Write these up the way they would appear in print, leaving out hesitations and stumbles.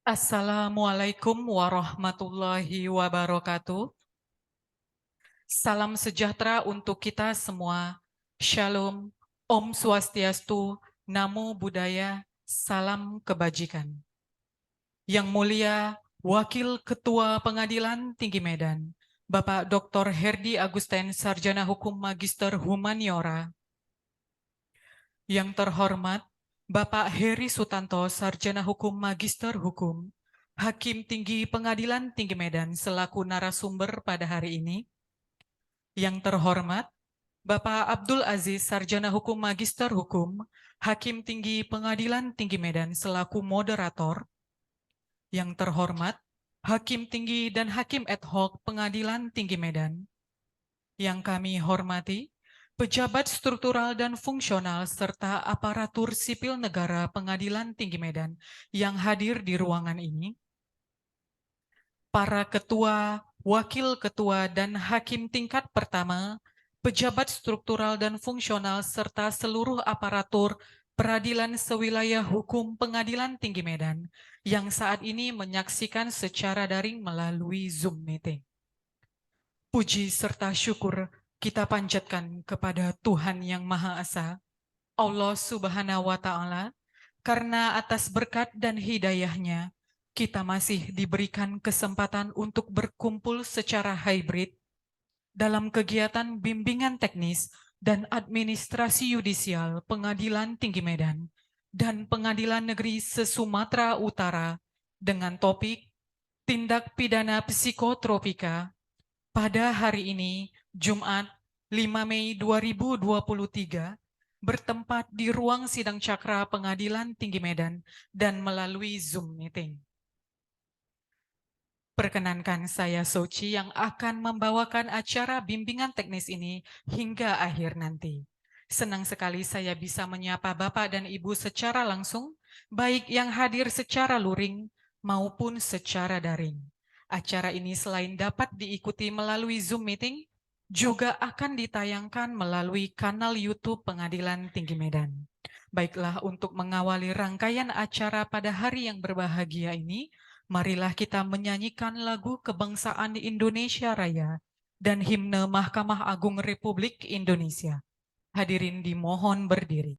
Assalamualaikum warahmatullahi wabarakatuh. Salam sejahtera untuk kita semua. Shalom, Om Swastiastu, Namo Buddhaya, salam kebajikan. Yang mulia Wakil Ketua Pengadilan Tinggi Medan, Bapak Dr. Herdi Agusten, Sarjana Hukum Magister Humaniora. Yang terhormat Bapak Heri Sutanto, Sarjana Hukum Magister Hukum, Hakim Tinggi Pengadilan Tinggi Medan selaku narasumber pada hari ini. Yang terhormat Bapak Abdul Aziz, Sarjana Hukum Magister Hukum, Hakim Tinggi Pengadilan Tinggi Medan selaku moderator. Yang terhormat Hakim Tinggi dan Hakim Ad Hoc Pengadilan Tinggi Medan. Yang kami hormati pejabat struktural dan fungsional serta aparatur sipil negara Pengadilan Tinggi Medan yang hadir di ruangan ini, para ketua, wakil ketua, dan hakim tingkat pertama, pejabat struktural dan fungsional, serta seluruh aparatur peradilan sewilayah hukum Pengadilan Tinggi Medan yang saat ini menyaksikan secara daring melalui Zoom meeting. Puji serta syukur kita panjatkan kepada Tuhan Yang Maha Esa, Allah Subhanahu wa Ta'ala, karena atas berkat dan hidayahnya, kita masih diberikan kesempatan untuk berkumpul secara hybrid dalam kegiatan bimbingan teknis dan administrasi yudisial Pengadilan Tinggi Medan dan Pengadilan Negeri se-Sumatera Utara dengan topik tindak pidana psikotropika. Pada hari ini, Jumat 5 Mei 2023, bertempat di ruang sidang Cakra Pengadilan Tinggi Medan dan melalui Zoom meeting. Perkenankan saya Soci yang akan membawakan acara bimbingan teknis ini hingga akhir nanti. Senang sekali saya bisa menyapa Bapak dan Ibu secara langsung, baik yang hadir secara luring maupun secara daring. Acara ini selain dapat diikuti melalui Zoom meeting, juga akan ditayangkan melalui kanal YouTube Pengadilan Tinggi Medan. Baiklah, untuk mengawali rangkaian acara pada hari yang berbahagia ini, marilah kita menyanyikan lagu kebangsaan Indonesia Raya dan himne Mahkamah Agung Republik Indonesia. Hadirin dimohon berdiri.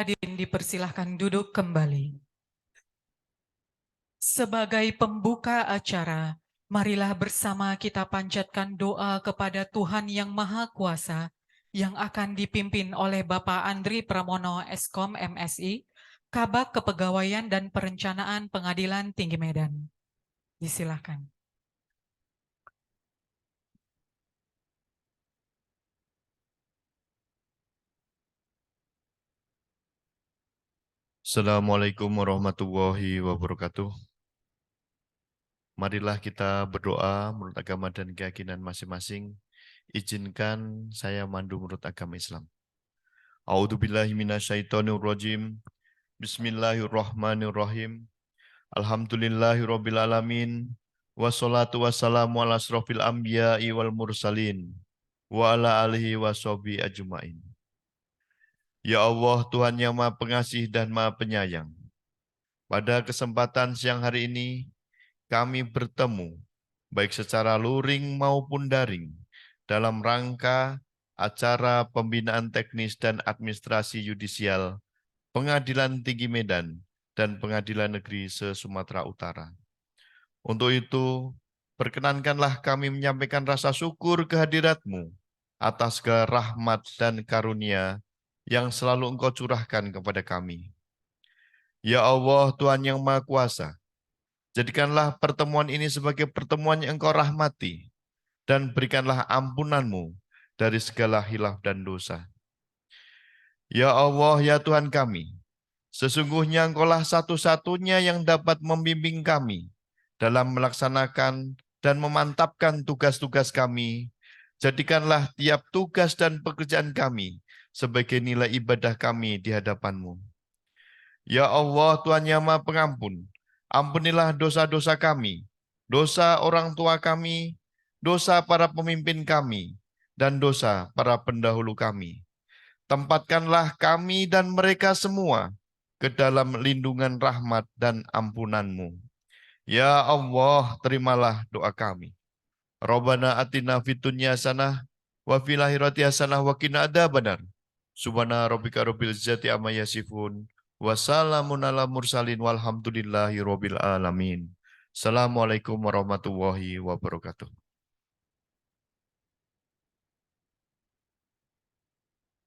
Hadirin dipersilahkan duduk kembali. Sebagai pembuka acara, marilah bersama kita panjatkan doa kepada Tuhan Yang Maha Kuasa yang akan dipimpin oleh Bapak Andri Pramono Eskom MSI, Kabag Kepegawaian dan Perencanaan Pengadilan Tinggi Medan. Disilahkan. Assalamualaikum warahmatullahi wabarakatuh. Marilah kita berdoa menurut agama dan keyakinan masing-masing. Izinkan saya mandu menurut agama Islam. A'udzubillahi minasyaitonirrajim. Bismillahirrahmanirrahim. Alhamdulillahirabbil alamin. Wassalatu wassalamu ala asrofil anbiya'i wal mursalin wa ala alihi washabihi ajmain. Ya Allah, Tuhan yang Maha Pengasih dan Maha Penyayang. Pada kesempatan siang hari ini, kami bertemu, baik secara luring maupun daring, dalam rangka acara pembinaan teknis dan administrasi yudisial Pengadilan Tinggi Medan dan Pengadilan Negeri se-Sumatera Utara. Untuk itu, perkenankanlah kami menyampaikan rasa syukur kehadirat-Mu atas segala rahmat dan karunia yang selalu Engkau curahkan kepada kami. Ya Allah, Tuhan yang Maha Kuasa, jadikanlah pertemuan ini sebagai pertemuan yang Engkau rahmati, dan berikanlah ampunan-Mu dari segala hilaf dan dosa. Ya Allah, ya Tuhan kami, sesungguhnya Engkaulah satu-satunya yang dapat membimbing kami dalam melaksanakan dan memantapkan tugas-tugas kami. Jadikanlah tiap tugas dan pekerjaan kami sebagai nilai ibadah kami di hadapan-Mu. Ya Allah, Tuhan yang Maha Pengampun, ampunilah dosa-dosa kami, dosa orang tua kami, dosa para pemimpin kami, dan dosa para pendahulu kami. Tempatkanlah kami dan mereka semua ke dalam lindungan rahmat dan ampunan-Mu. Ya Allah, terimalah doa kami. Rabbana atina fid dunya hasanah wa fil akhirati hasanah wa qina adzabannar. Subhana rabbika rabbil izzati amma yasifun. Wassalamun ala mursalin walhamdulillahi rabbil alamin. Assalamualaikum warahmatullahi wabarakatuh.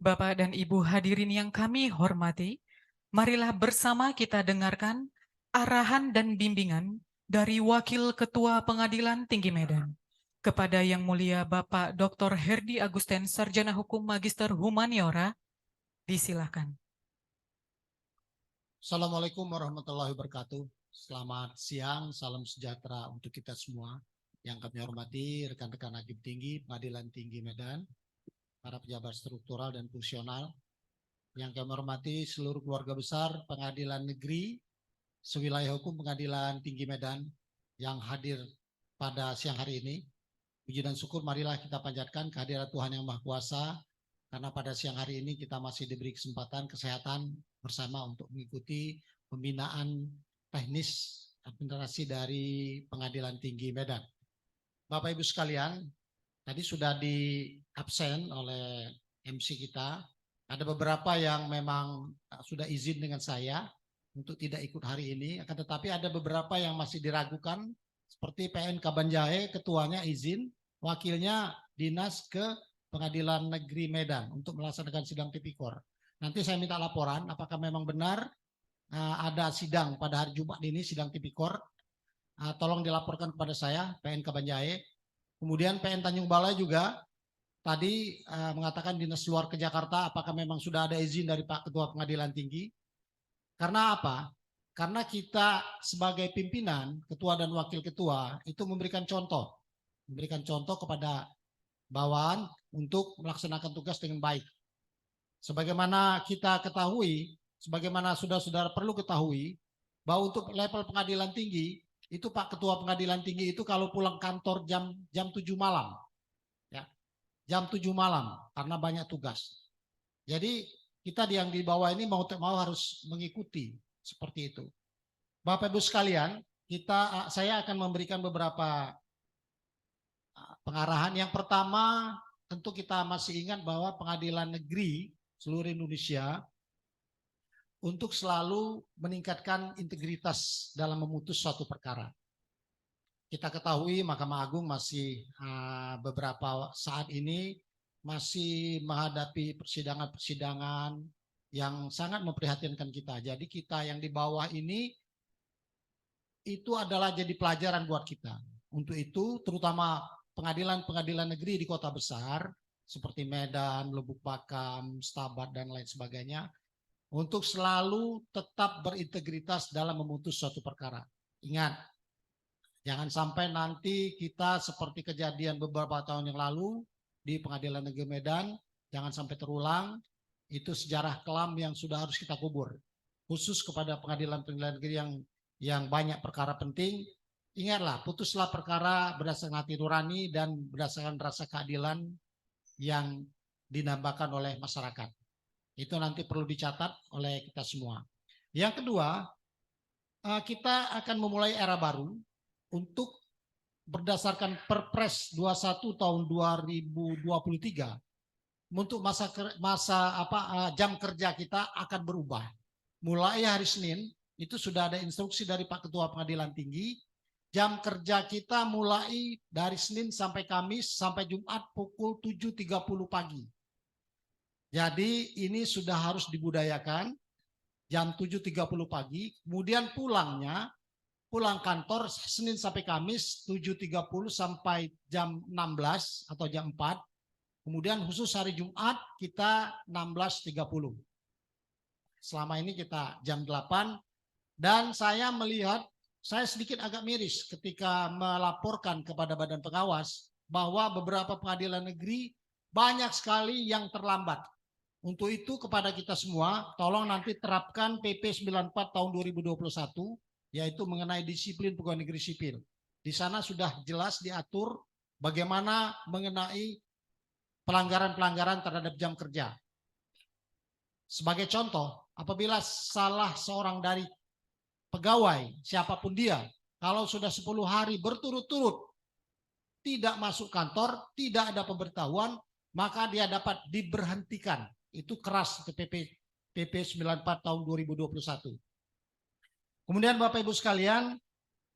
Bapak dan Ibu hadirin yang kami hormati, marilah bersama kita dengarkan arahan dan bimbingan dari Wakil Ketua Pengadilan Tinggi Medan kepada Yang Mulia Bapak Dr. Herdi Agusten, Sarjana Hukum Magister Humaniora. Disilahkan. Assalamualaikum warahmatullahi wabarakatuh. Selamat siang, salam sejahtera untuk kita semua. Yang kami hormati rekan-rekan Hakim Tinggi, Pengadilan Tinggi Medan, para pejabat struktural dan fungsional. Yang kami hormati seluruh keluarga besar Pengadilan Negeri, sewilayah hukum Pengadilan Tinggi Medan yang hadir pada siang hari ini. Puji dan syukur marilah kita panjatkan kehadiran Tuhan Yang Maha Kuasa, karena pada siang hari ini kita masih diberi kesempatan kesehatan bersama untuk mengikuti pembinaan teknis administrasi dari Pengadilan Tinggi Medan. Bapak Ibu sekalian, tadi sudah di absen oleh MC kita. Ada beberapa yang memang sudah izin dengan saya untuk tidak ikut hari ini, akan tetapi ada beberapa yang masih diragukan, seperti PN Kabanjahe, ketuanya izin, wakilnya dinas ke Pengadilan Negeri Medan untuk melaksanakan sidang tipikor. Nanti saya minta laporan apakah memang benar ada sidang pada hari Jumat ini, sidang tipikor. Tolong dilaporkan kepada saya, PN Kabanjahe. Kemudian PN Tanjung Balai juga tadi mengatakan dinas luar ke Jakarta, apakah memang sudah ada izin dari Pak Ketua Pengadilan Tinggi. Karena apa? Karena kita sebagai pimpinan, ketua dan wakil ketua, itu memberikan contoh kepada bawahan untuk melaksanakan tugas dengan baik. Sebagaimana kita ketahui, sebagaimana saudara-saudara perlu ketahui, bahwa untuk level pengadilan tinggi, itu Pak Ketua Pengadilan Tinggi itu kalau pulang kantor jam 7 malam. Ya, jam 7 malam karena banyak tugas. Jadi kita yang di bawah ini mau harus mengikuti seperti itu. Bapak Ibu sekalian, saya akan memberikan beberapa pengarahan. Yang pertama, tentu kita masih ingat bahwa Pengadilan Negeri seluruh Indonesia untuk selalu meningkatkan integritas dalam memutus suatu perkara. Kita ketahui Mahkamah Agung masih beberapa saat ini masih menghadapi persidangan-persidangan yang sangat memprihatinkan kita. Jadi kita yang di bawah ini itu adalah jadi pelajaran buat kita. Untuk itu terutama pengadilan-pengadilan negeri di kota besar seperti Medan, Lubuk Pakam, Stabat dan lain sebagainya untuk selalu tetap berintegritas dalam memutus suatu perkara. Ingat, jangan sampai nanti kita seperti kejadian beberapa tahun yang lalu di Pengadilan Negeri Medan, jangan sampai terulang. Itu sejarah kelam yang sudah harus kita kubur. Khusus kepada pengadilan-pengadilan negeri yang banyak perkara penting, ingatlah, putuslah perkara berdasarkan hati nurani dan berdasarkan rasa keadilan yang dinambakan oleh masyarakat. Itu nanti perlu dicatat oleh kita semua. Yang kedua, kita akan memulai era baru untuk berdasarkan Perpres 21 tahun 2023 untuk jam kerja kita akan berubah. Mulai hari Senin itu sudah ada instruksi dari Pak Ketua Pengadilan Tinggi, jam kerja kita mulai dari Senin sampai Kamis sampai Jumat pukul 7.30 pagi. Jadi ini sudah harus dibudayakan jam 7.30 pagi, kemudian pulang kantor Senin sampai Kamis 7.30 sampai jam 16 atau jam 4. Kemudian khusus hari Jumat kita 16.30. Selama ini kita jam 8 dan saya melihat saya sedikit agak miris ketika melaporkan kepada Badan Pengawas bahwa beberapa pengadilan negeri banyak sekali yang terlambat. Untuk itu kepada kita semua tolong nanti terapkan PP 94 tahun 2021 yaitu mengenai disiplin pegawai negeri sipil. Di sana sudah jelas diatur bagaimana mengenai pelanggaran-pelanggaran terhadap jam kerja. Sebagai contoh, apabila salah seorang dari pegawai, siapapun dia, kalau sudah 10 hari berturut-turut tidak masuk kantor, tidak ada pemberitahuan, maka dia dapat diberhentikan. Itu keras PP 94 tahun 2021. Kemudian Bapak Ibu sekalian,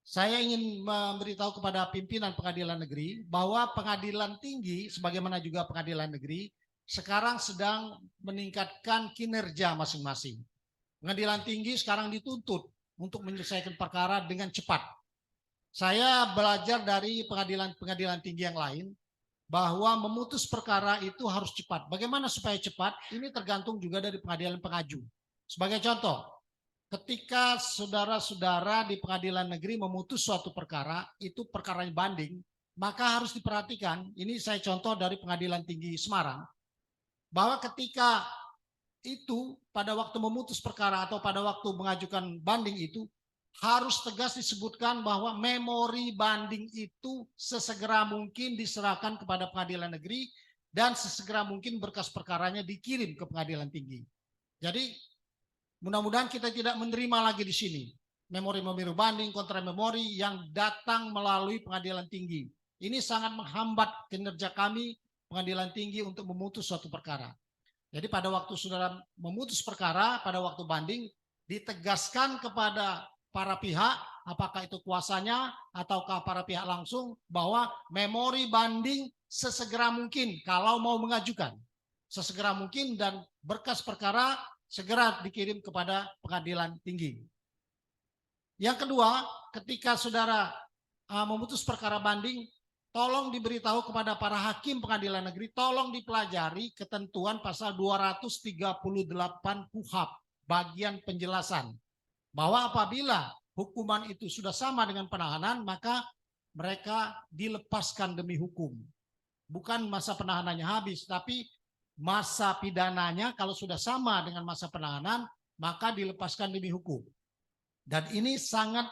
saya ingin memberitahu kepada pimpinan pengadilan negeri bahwa pengadilan tinggi sebagaimana juga pengadilan negeri sekarang sedang meningkatkan kinerja masing-masing. Pengadilan tinggi sekarang dituntut untuk menyelesaikan perkara dengan cepat. Saya belajar dari pengadilan tinggi yang lain bahwa memutus perkara itu harus cepat. Bagaimana supaya cepat? Ini tergantung juga dari pengadilan pengaju. Sebagai contoh, ketika saudara-saudara di pengadilan negeri memutus suatu perkara, itu perkaranya banding, maka harus diperhatikan, ini saya contoh dari Pengadilan Tinggi Semarang, bahwa ketika itu pada waktu memutus perkara atau pada waktu mengajukan banding itu, harus tegas disebutkan bahwa memori banding itu sesegera mungkin diserahkan kepada pengadilan negeri dan sesegera mungkin berkas perkaranya dikirim ke pengadilan tinggi. Jadi mudah-mudahan kita tidak menerima lagi di sini memori-memori banding, kontra memori yang datang melalui pengadilan tinggi. Ini sangat menghambat kinerja kami pengadilan tinggi untuk memutus suatu perkara. Jadi pada waktu saudara memutus perkara, pada waktu banding, ditegaskan kepada para pihak, apakah itu kuasanya ataukah para pihak langsung, bahwa memori banding sesegera mungkin kalau mau mengajukan. Sesegera mungkin dan berkas perkara segera dikirim kepada pengadilan tinggi. Yang kedua, ketika saudara memutus perkara banding, tolong diberitahu kepada para hakim pengadilan negeri, tolong dipelajari ketentuan pasal 238 KUHP, bagian penjelasan. Bahwa apabila hukuman itu sudah sama dengan penahanan, maka mereka dilepaskan demi hukum. Bukan masa penahanannya habis, tapi masa pidananya kalau sudah sama dengan masa penahanan, maka dilepaskan demi hukum. Dan ini sangat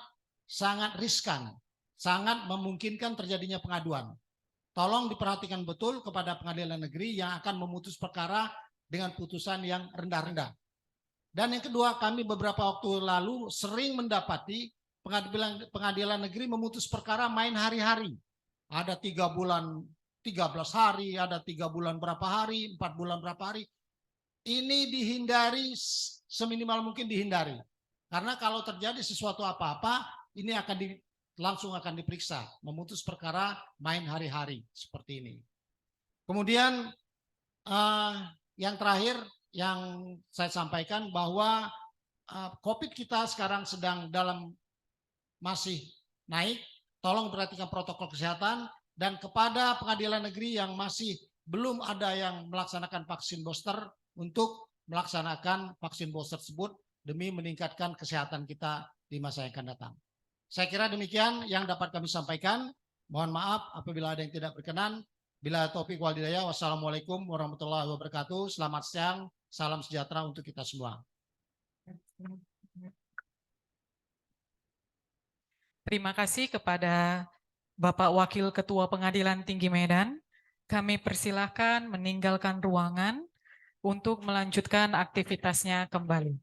riskan, sangat memungkinkan terjadinya pengaduan. Tolong diperhatikan betul kepada pengadilan negeri yang akan memutus perkara dengan putusan yang rendah-rendah. Dan yang kedua, kami beberapa waktu lalu sering mendapati pengadilan negeri memutus perkara main hari-hari. Ada 3 bulan 13 hari, ada 3 bulan berapa hari, 4 bulan berapa hari. Ini dihindari seminimal mungkin dihindari. Karena kalau terjadi sesuatu apa-apa, ini langsung akan diperiksa, memutus perkara main hari-hari seperti ini. Kemudian yang terakhir yang saya sampaikan bahwa COVID kita sekarang sedang masih naik. Tolong perhatikan protokol kesehatan, dan kepada pengadilan negeri yang masih belum ada yang melaksanakan vaksin booster, untuk melaksanakan vaksin booster tersebut demi meningkatkan kesehatan kita di masa yang akan datang. Saya kira demikian yang dapat kami sampaikan. Mohon maaf apabila ada yang tidak berkenan. Bila taufik wal hidayah. Wassalamualaikum warahmatullahi wabarakatuh. Selamat siang, salam sejahtera untuk kita semua. Terima kasih kepada Bapak Wakil Ketua Pengadilan Tinggi Medan. Kami persilahkan meninggalkan ruangan untuk melanjutkan aktivitasnya kembali.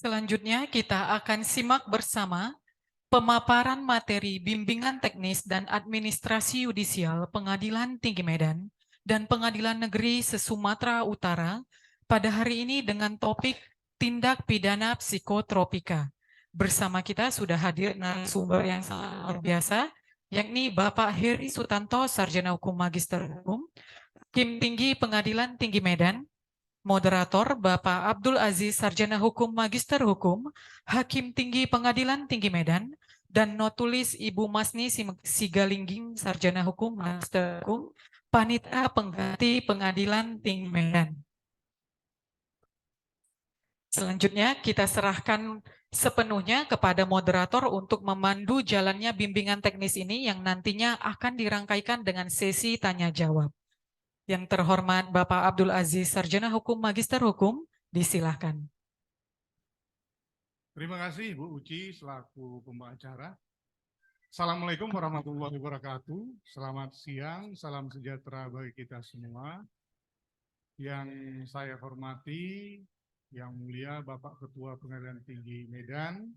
Selanjutnya kita akan simak bersama pemaparan materi bimbingan teknis dan administrasi yudisial Pengadilan Tinggi Medan dan Pengadilan Negeri se-Sumatera Utara pada hari ini dengan topik tindak pidana psikotropika. Bersama kita sudah hadir narasumber yang sangat luar biasa, yakni Bapak Heri Sutanto, Sarjana Hukum Magister Hukum, Hakim Tinggi Pengadilan Tinggi Medan. Moderator Bapak Abdul Aziz, Sarjana Hukum Magister Hukum, Hakim Tinggi Pengadilan Tinggi Medan, dan notulis Ibu Masni Sigalingging, Sarjana Hukum Magister Hukum, Panitera Pengganti Pengadilan Tinggi Medan. Selanjutnya kita serahkan sepenuhnya kepada moderator untuk memandu jalannya bimbingan teknis ini yang nantinya akan dirangkaikan dengan sesi tanya jawab. Yang terhormat Bapak Abdul Aziz, Sarjana Hukum Magister Hukum, disilahkan. Terima kasih Bu Uci selaku pembawa acara. Assalamualaikum warahmatullahi wabarakatuh. Selamat siang, salam sejahtera bagi kita semua. Yang saya hormati, Yang mulia Bapak Ketua Pengadilan Tinggi Medan,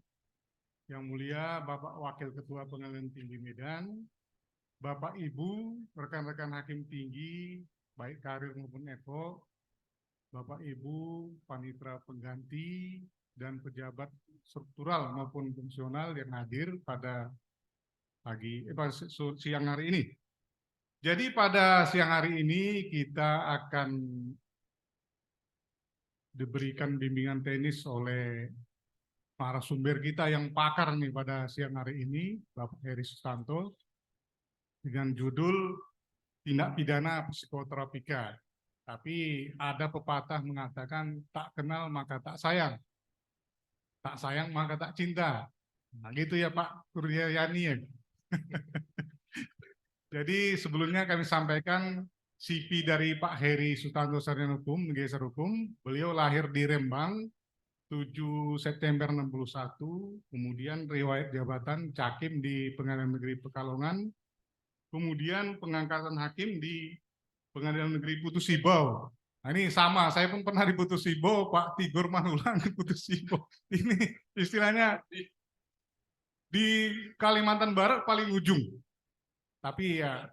Yang mulia Bapak Wakil Ketua Pengadilan Tinggi Medan, Bapak Ibu, rekan-rekan hakim tinggi, baik karir maupun evo, Bapak Ibu, panitera pengganti, dan pejabat struktural maupun fungsional yang hadir pada siang hari ini. Jadi pada siang hari ini kita akan diberikan bimbingan teknis oleh narasumber kita yang pakar nih pada siang hari ini, Bapak Heri Sutanto, dengan judul tindak pidana psikotropika. Tapi ada pepatah mengatakan tak kenal maka tak sayang maka tak cinta. Nah gitu ya Pak Kuryayani ya. Jadi sebelumnya kami sampaikan CV dari Pak Heri Sutanto, Sarjana Hukum, Magister Hukum. Beliau lahir di Rembang 7 September 61, kemudian riwayat jabatan Cakim di Pengadilan Negeri Pekalongan, kemudian pengangkatan hakim di Pengadilan Negeri Putus Sibau. Nah, ini sama, saya pun pernah di Putus Sibau, Pak Tigor Manulang di Putus Sibau. Ini istilahnya di Kalimantan Barat paling ujung. Tapi ya,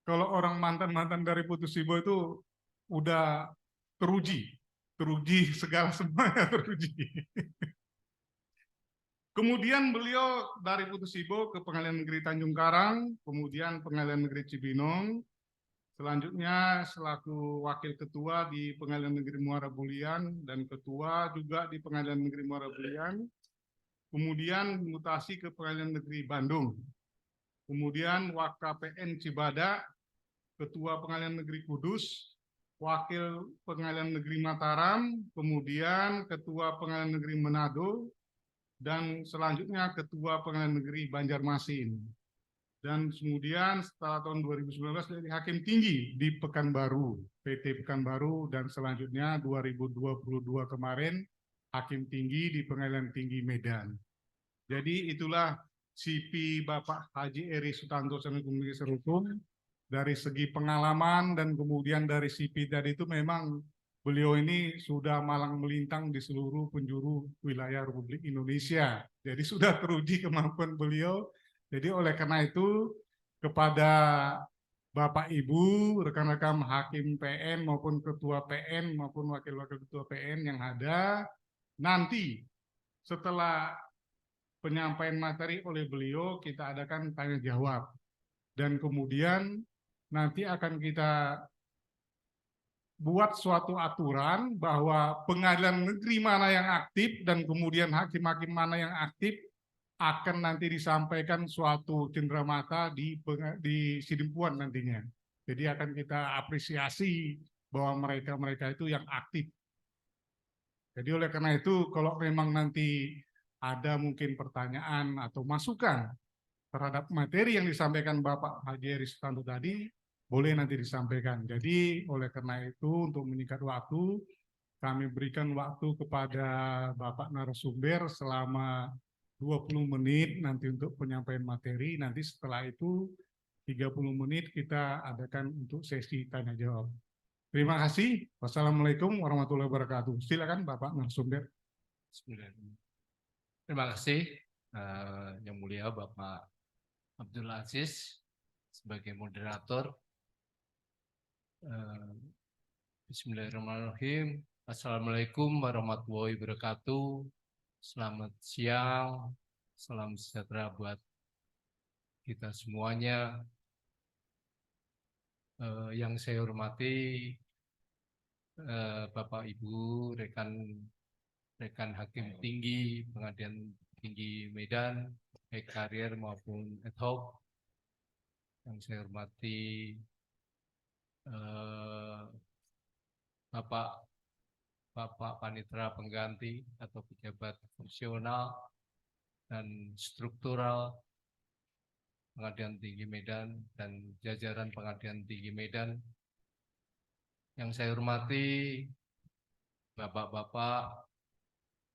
kalau orang mantan-mantan dari Putus Sibau itu udah teruji segala semuanya teruji. Kemudian beliau dari Putus Sibau ke Pengadilan Negeri Tanjung Karang, kemudian Pengadilan Negeri Cibinong, selanjutnya selaku Wakil Ketua di Pengadilan Negeri Muara Bulian dan Ketua juga di Pengadilan Negeri Muara Bulian, kemudian mutasi ke Pengadilan Negeri Bandung, kemudian WKPN Cibadak, Ketua Pengadilan Negeri Kudus, Wakil Pengadilan Negeri Mataram, kemudian Ketua Pengadilan Negeri Manado, dan selanjutnya Ketua Pengadilan Negeri Banjarmasin. Dan kemudian setelah tahun 2019 jadi Hakim Tinggi di Pekanbaru, PT Pekanbaru, dan selanjutnya 2022 kemarin Hakim Tinggi di Pengadilan Tinggi Medan. Jadi itulah CV Bapak Haji Heri Sutanto, Sarjana Hukum Magister Hukum, dari segi pengalaman dan kemudian dari CV tadi itu memang beliau ini sudah malang melintang di seluruh penjuru wilayah Republik Indonesia. Jadi sudah teruji kemampuan beliau. Jadi oleh karena itu kepada Bapak Ibu, rekan-rekan hakim PN maupun ketua PN maupun wakil-wakil ketua PN yang ada, nanti setelah penyampaian materi oleh beliau kita adakan tanya jawab. Dan kemudian nanti akan kita buat suatu aturan bahwa pengadilan negeri mana yang aktif dan kemudian hakim-hakim mana yang aktif akan nanti disampaikan suatu cenderamata di sidimpuan nantinya. Jadi akan kita apresiasi bahwa mereka-mereka itu yang aktif. Jadi oleh karena itu kalau memang nanti ada mungkin pertanyaan atau masukan terhadap materi yang disampaikan Bapak Haji Heri Sutanto tadi, boleh nanti disampaikan. Jadi oleh karena itu untuk menyingkat waktu, kami berikan waktu kepada Bapak narasumber selama 20 menit nanti untuk penyampaian materi. Nanti setelah itu 30 menit kita adakan untuk sesi tanya jawab. Terima kasih. Wassalamualaikum warahmatullahi wabarakatuh. Silakan Bapak narasumber. Terima kasih Yang Mulia Bapak Abdul Aziz sebagai moderator. Bismillahirrahmanirrahim. Assalamualaikum warahmatullahi wabarakatuh. Selamat siang, salam sejahtera buat kita semuanya. Yang saya hormati Bapak Ibu, rekan hakim tinggi Pengadilan Tinggi Medan, baik karier maupun ad hoc. Yang saya hormati Bapak Panitera Pengganti atau pejabat fungsional dan struktural Pengadilan Tinggi Medan dan jajaran Pengadilan Tinggi Medan. Yang saya hormati Bapak-bapak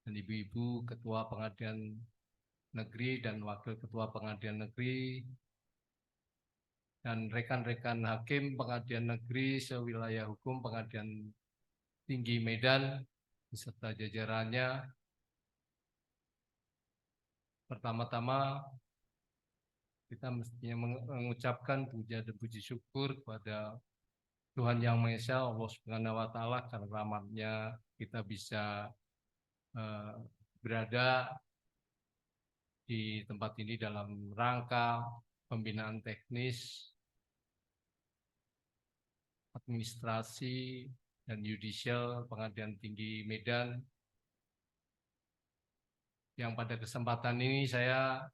dan Ibu-ibu Ketua Pengadilan Negeri dan Wakil Ketua Pengadilan Negeri dan rekan-rekan hakim Pengadilan Negeri sewilayah hukum Pengadilan Tinggi Medan beserta jajarannya. Pertama-tama kita mestinya mengucapkan puja dan puji syukur kepada Tuhan Yang Maha Esa, Allah Subhanahu wa Ta'ala, karena rahmatnya kita bisa berada di tempat ini dalam rangka pembinaan teknis, administrasi, dan yudisial Pengadilan Tinggi Medan. Yang pada kesempatan ini saya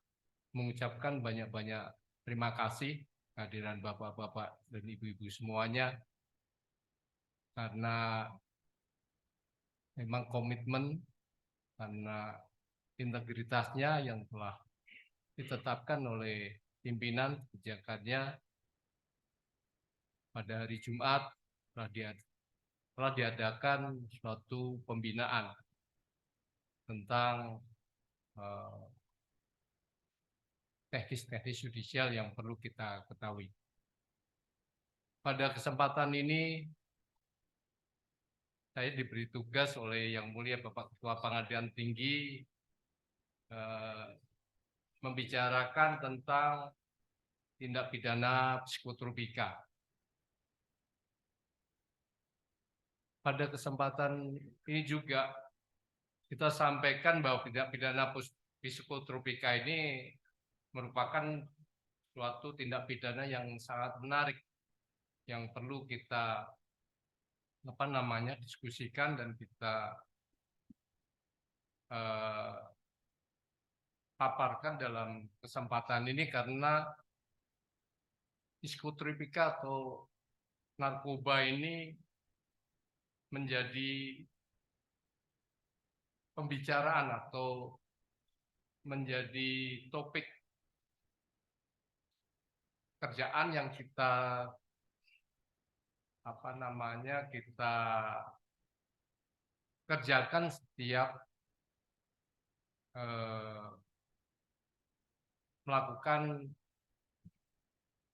mengucapkan banyak-banyak terima kasih kehadiran bapak-bapak dan ibu-ibu semuanya, karena memang komitmen, karena integritasnya yang telah ditetapkan oleh pimpinan kebijakannya pada hari Jumat telah diadakan suatu pembinaan tentang teknis-teknis yudisial yang perlu kita ketahui. Pada kesempatan ini saya diberi tugas oleh Yang Mulia Bapak Ketua Pengadilan Tinggi membicarakan tentang tindak pidana psikotropika. Pada kesempatan ini juga kita sampaikan bahwa tindak pidana psikotropika ini merupakan suatu tindak pidana yang sangat menarik yang perlu kita diskusikan dan kita paparkan dalam kesempatan ini, karena psikotropika atau narkoba ini menjadi pembicaraan atau menjadi topik kerjaan yang kita kita kerjakan setiap melakukan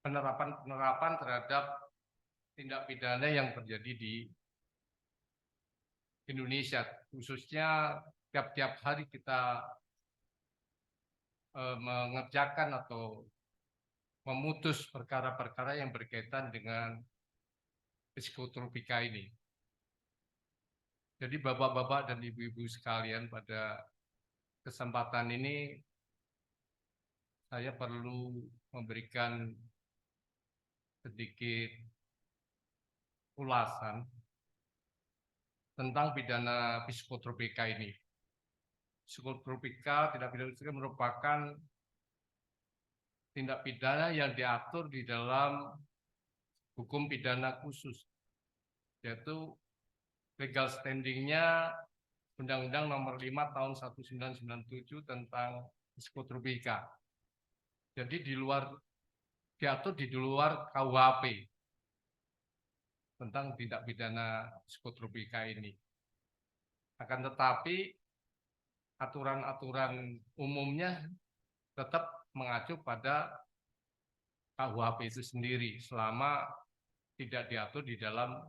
penerapan terhadap tindak pidana yang terjadi di Indonesia, khususnya tiap-tiap hari kita mengerjakan atau memutus perkara-perkara yang berkaitan dengan psikotropika ini. Jadi bapak-bapak dan ibu-ibu sekalian, pada kesempatan ini saya perlu memberikan sedikit ulasan tentang pidana psikotropika ini. Psikotropika, tindak pidana psikotropika merupakan tindak pidana yang diatur di dalam hukum pidana khusus, yaitu legal standing-nya Undang-Undang Nomor 5 Tahun 1997 tentang psikotropika. Jadi diatur di luar KUHP tentang tindak pidana psikotropika ini. Akan tetapi aturan-aturan umumnya tetap mengacu pada KUHP itu sendiri selama tidak diatur di dalam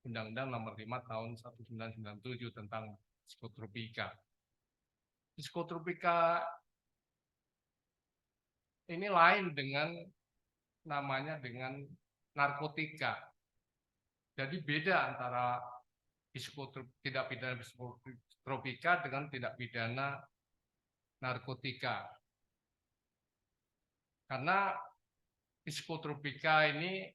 Undang-Undang Nomor 5 Tahun 1997 tentang psikotropika. Psikotropika ini lain dengan dengan narkotika. Jadi beda antara tindak pidana psikotropika dengan tindak pidana narkotika. Karena psikotropika ini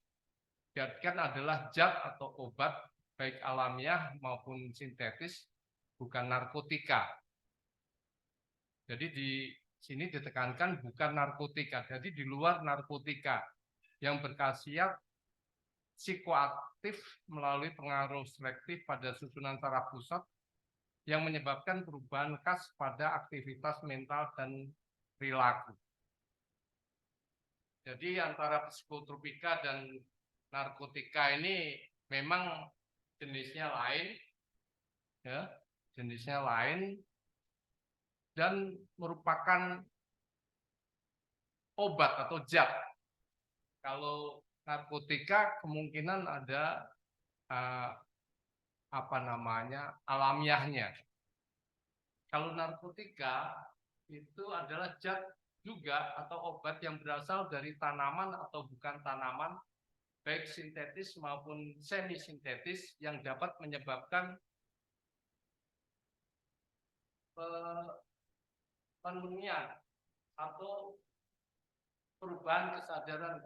diartikan adalah zat atau obat baik alamiah maupun sintetis, bukan narkotika. Jadi di sini ditekankan bukan narkotika, jadi di luar narkotika yang berkhasiat psikoaktif melalui pengaruh selektif pada susunan saraf pusat yang menyebabkan perubahan khas pada aktivitas mental dan perilaku. Jadi antara psikotropika dan narkotika ini memang jenisnya lain, ya, jenisnya lain, dan merupakan obat atau zat. Kalau narkotika kemungkinan ada alamiahnya. Kalau narkotika itu adalah zat juga atau obat yang berasal dari tanaman atau bukan tanaman, baik sintetis maupun semi sintetis, yang dapat menyebabkan penurunan atau perubahan kesadaran,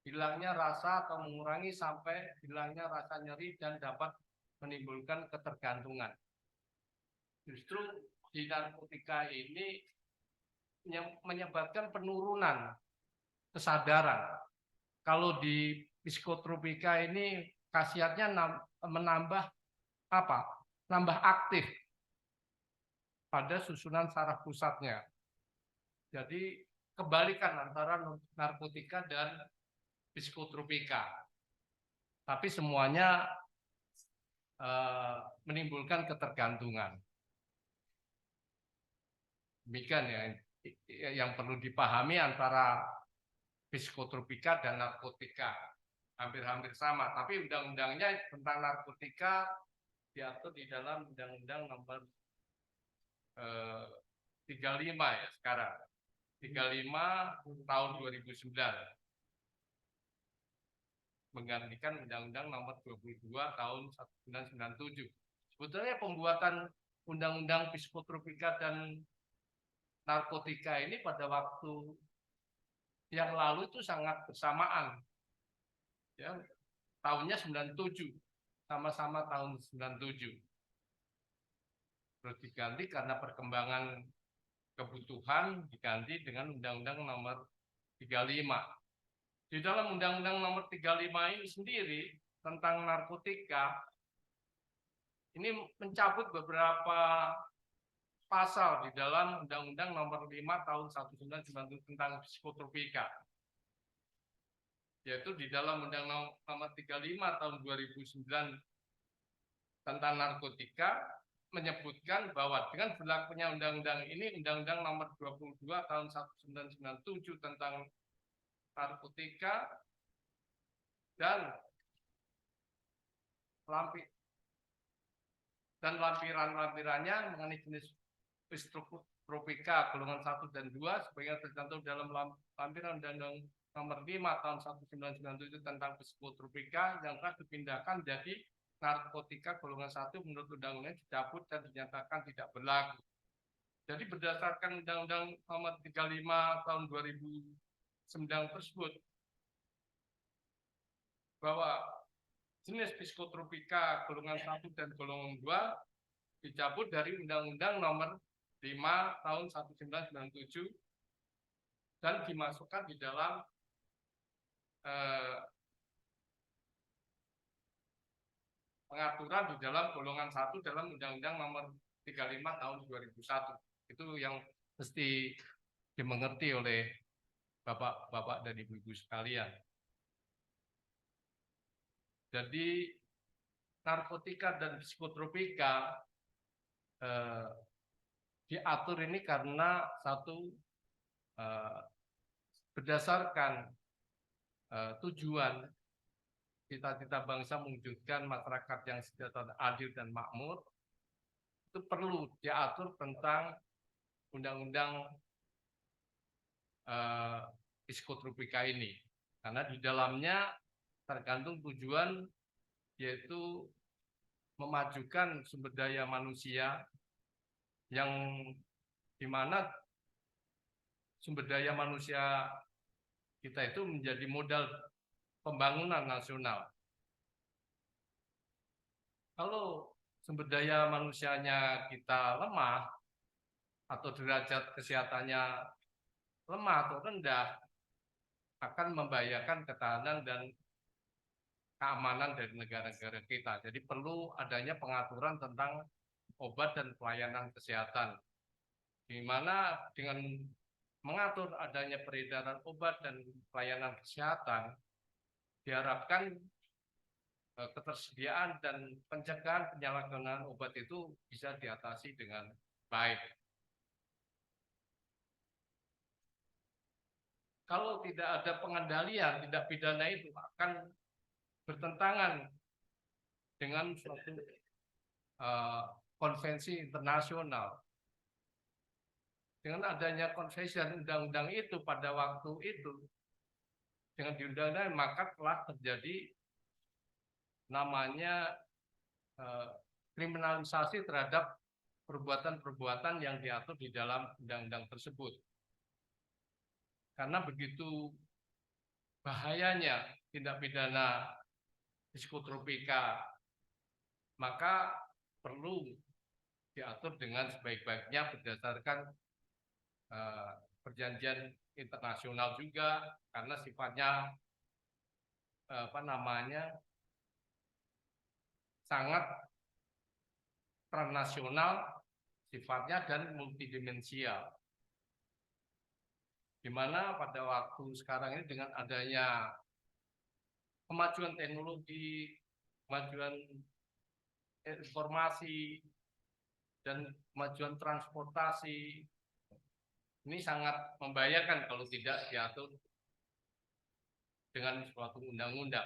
hilangnya rasa atau mengurangi sampai hilangnya rasa nyeri dan dapat menimbulkan ketergantungan. Justru di narkotika ini menyebabkan penurunan kesadaran. Kalau di psikotropika ini khasiatnya menambah nambah aktif pada susunan saraf pusatnya. Jadi kebalikan antara narkotika dan psikotropika. Tapi semuanya menimbulkan ketergantungan. Demikian ya yang perlu dipahami antara psikotropika dan narkotika. Hampir-hampir sama, tapi undang-undangnya tentang narkotika diatur di dalam Undang-Undang Nomor 35 ya sekarang. 35 tahun 2009. Menggantikan Undang-Undang Nomor 22 tahun 1997. Sebetulnya pembuatan Undang-Undang psikotropika dan narkotika ini pada waktu yang lalu itu sangat bersamaan. Ya, tahunnya 97, sama-sama tahun 97. Terus diganti karena perkembangan kebutuhan, diganti dengan Undang-Undang Nomor 35. Di dalam Undang-Undang Nomor 35 ini sendiri tentang narkotika, ini mencabut beberapa pasal di dalam Undang-Undang Nomor 5 Tahun 1997 tentang psikotropika. Yaitu di dalam Undang-Undang Nomor 35 Tahun 2009 tentang narkotika menyebutkan bahwa dengan berlakunya undang-undang ini, Undang-Undang Nomor 22 Tahun 1997 tentang narkotika dan lampiran-lampirannya mengenai jenis psikotropika golongan 1 dan 2 sebagai tercantum dalam lampiran Undang-Undang Nomor 5 Tahun 1997 tentang psikotropika yang telah dipindahkan menjadi narkotika golongan 1 menurut undang-undang dicabut dan dinyatakan tidak berlaku. Jadi berdasarkan Undang-Undang Nomor 35 Tahun 2009 tersebut, bahwa jenis psikotropika golongan 1 dan golongan 2 dicabut dari Undang-Undang Nomor 5 Tahun 1997 dan dimasukkan di dalam pengaturan di dalam golongan 1 dalam Undang-Undang Nomor 35 Tahun 2001. Itu yang mesti dimengerti oleh Bapak-bapak dan Ibu-ibu sekalian. Jadi narkotika dan psikotropika diatur ini karena satu, berdasarkan tujuan cita-cita bangsa mewujudkan masyarakat yang sejahtera, adil dan makmur, itu perlu diatur tentang undang-undang psikotropika ini, karena di dalamnya tergantung tujuan, yaitu memajukan sumber daya manusia yang dimana sumber daya manusia kita itu menjadi modal pembangunan nasional. Kalau sumber daya manusianya kita lemah atau derajat kesehatannya lemah atau rendah, akan membahayakan ketahanan dan keamanan dari negara-negara kita. Jadi perlu adanya pengaturan tentang obat dan pelayanan kesehatan, di mana dengan mengatur adanya peredaran obat dan pelayanan kesehatan, diharapkan ketersediaan dan pencegahan penyalahgunaan obat itu bisa diatasi dengan baik. Kalau tidak ada pengendalian, tindak pidana itu akan bertentangan dengan suatu konvensi internasional. Dengan adanya konvensi dan undang-undang itu pada waktu itu, dengan diundang-undang maka telah terjadi namanya kriminalisasi terhadap perbuatan-perbuatan yang diatur di dalam undang-undang tersebut. Karena begitu bahayanya tindak pidana psikotropika, maka perlu diatur dengan sebaik-baiknya berdasarkan perjanjian internasional juga, karena sifatnya sangat transnasional sifatnya dan multidimensial. Di mana pada waktu sekarang ini dengan adanya kemajuan teknologi, kemajuan informasi, dan kemajuan transportasi, ini sangat membahayakan kalau tidak diatur dengan suatu undang-undang.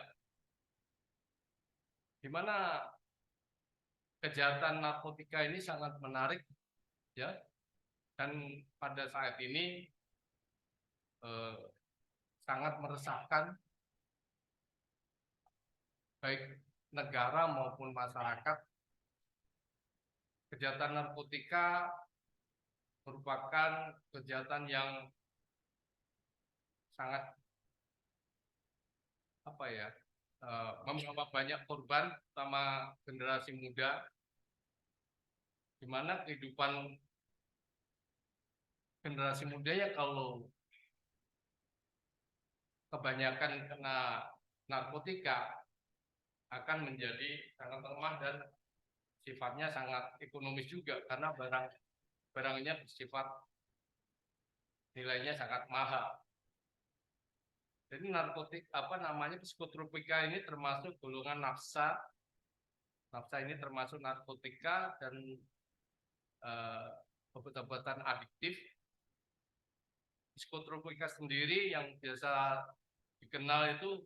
Di mana kejahatan narkotika ini sangat menarik, ya, dan pada saat ini sangat meresahkan baik negara maupun masyarakat. Kejahatan narkotika merupakan kejahatan yang sangat membawa banyak korban, terutama generasi muda, di mana kehidupan generasi muda ya kalau kebanyakan kena narkotika akan menjadi sangat lemah dan sifatnya sangat ekonomis juga, karena barangnya bersifat nilainya sangat mahal. Jadi psikotropika ini termasuk golongan nafsa. Nafsa ini termasuk narkotika dan obat-obatan adiktif. Psikotropika sendiri yang biasa dikenal itu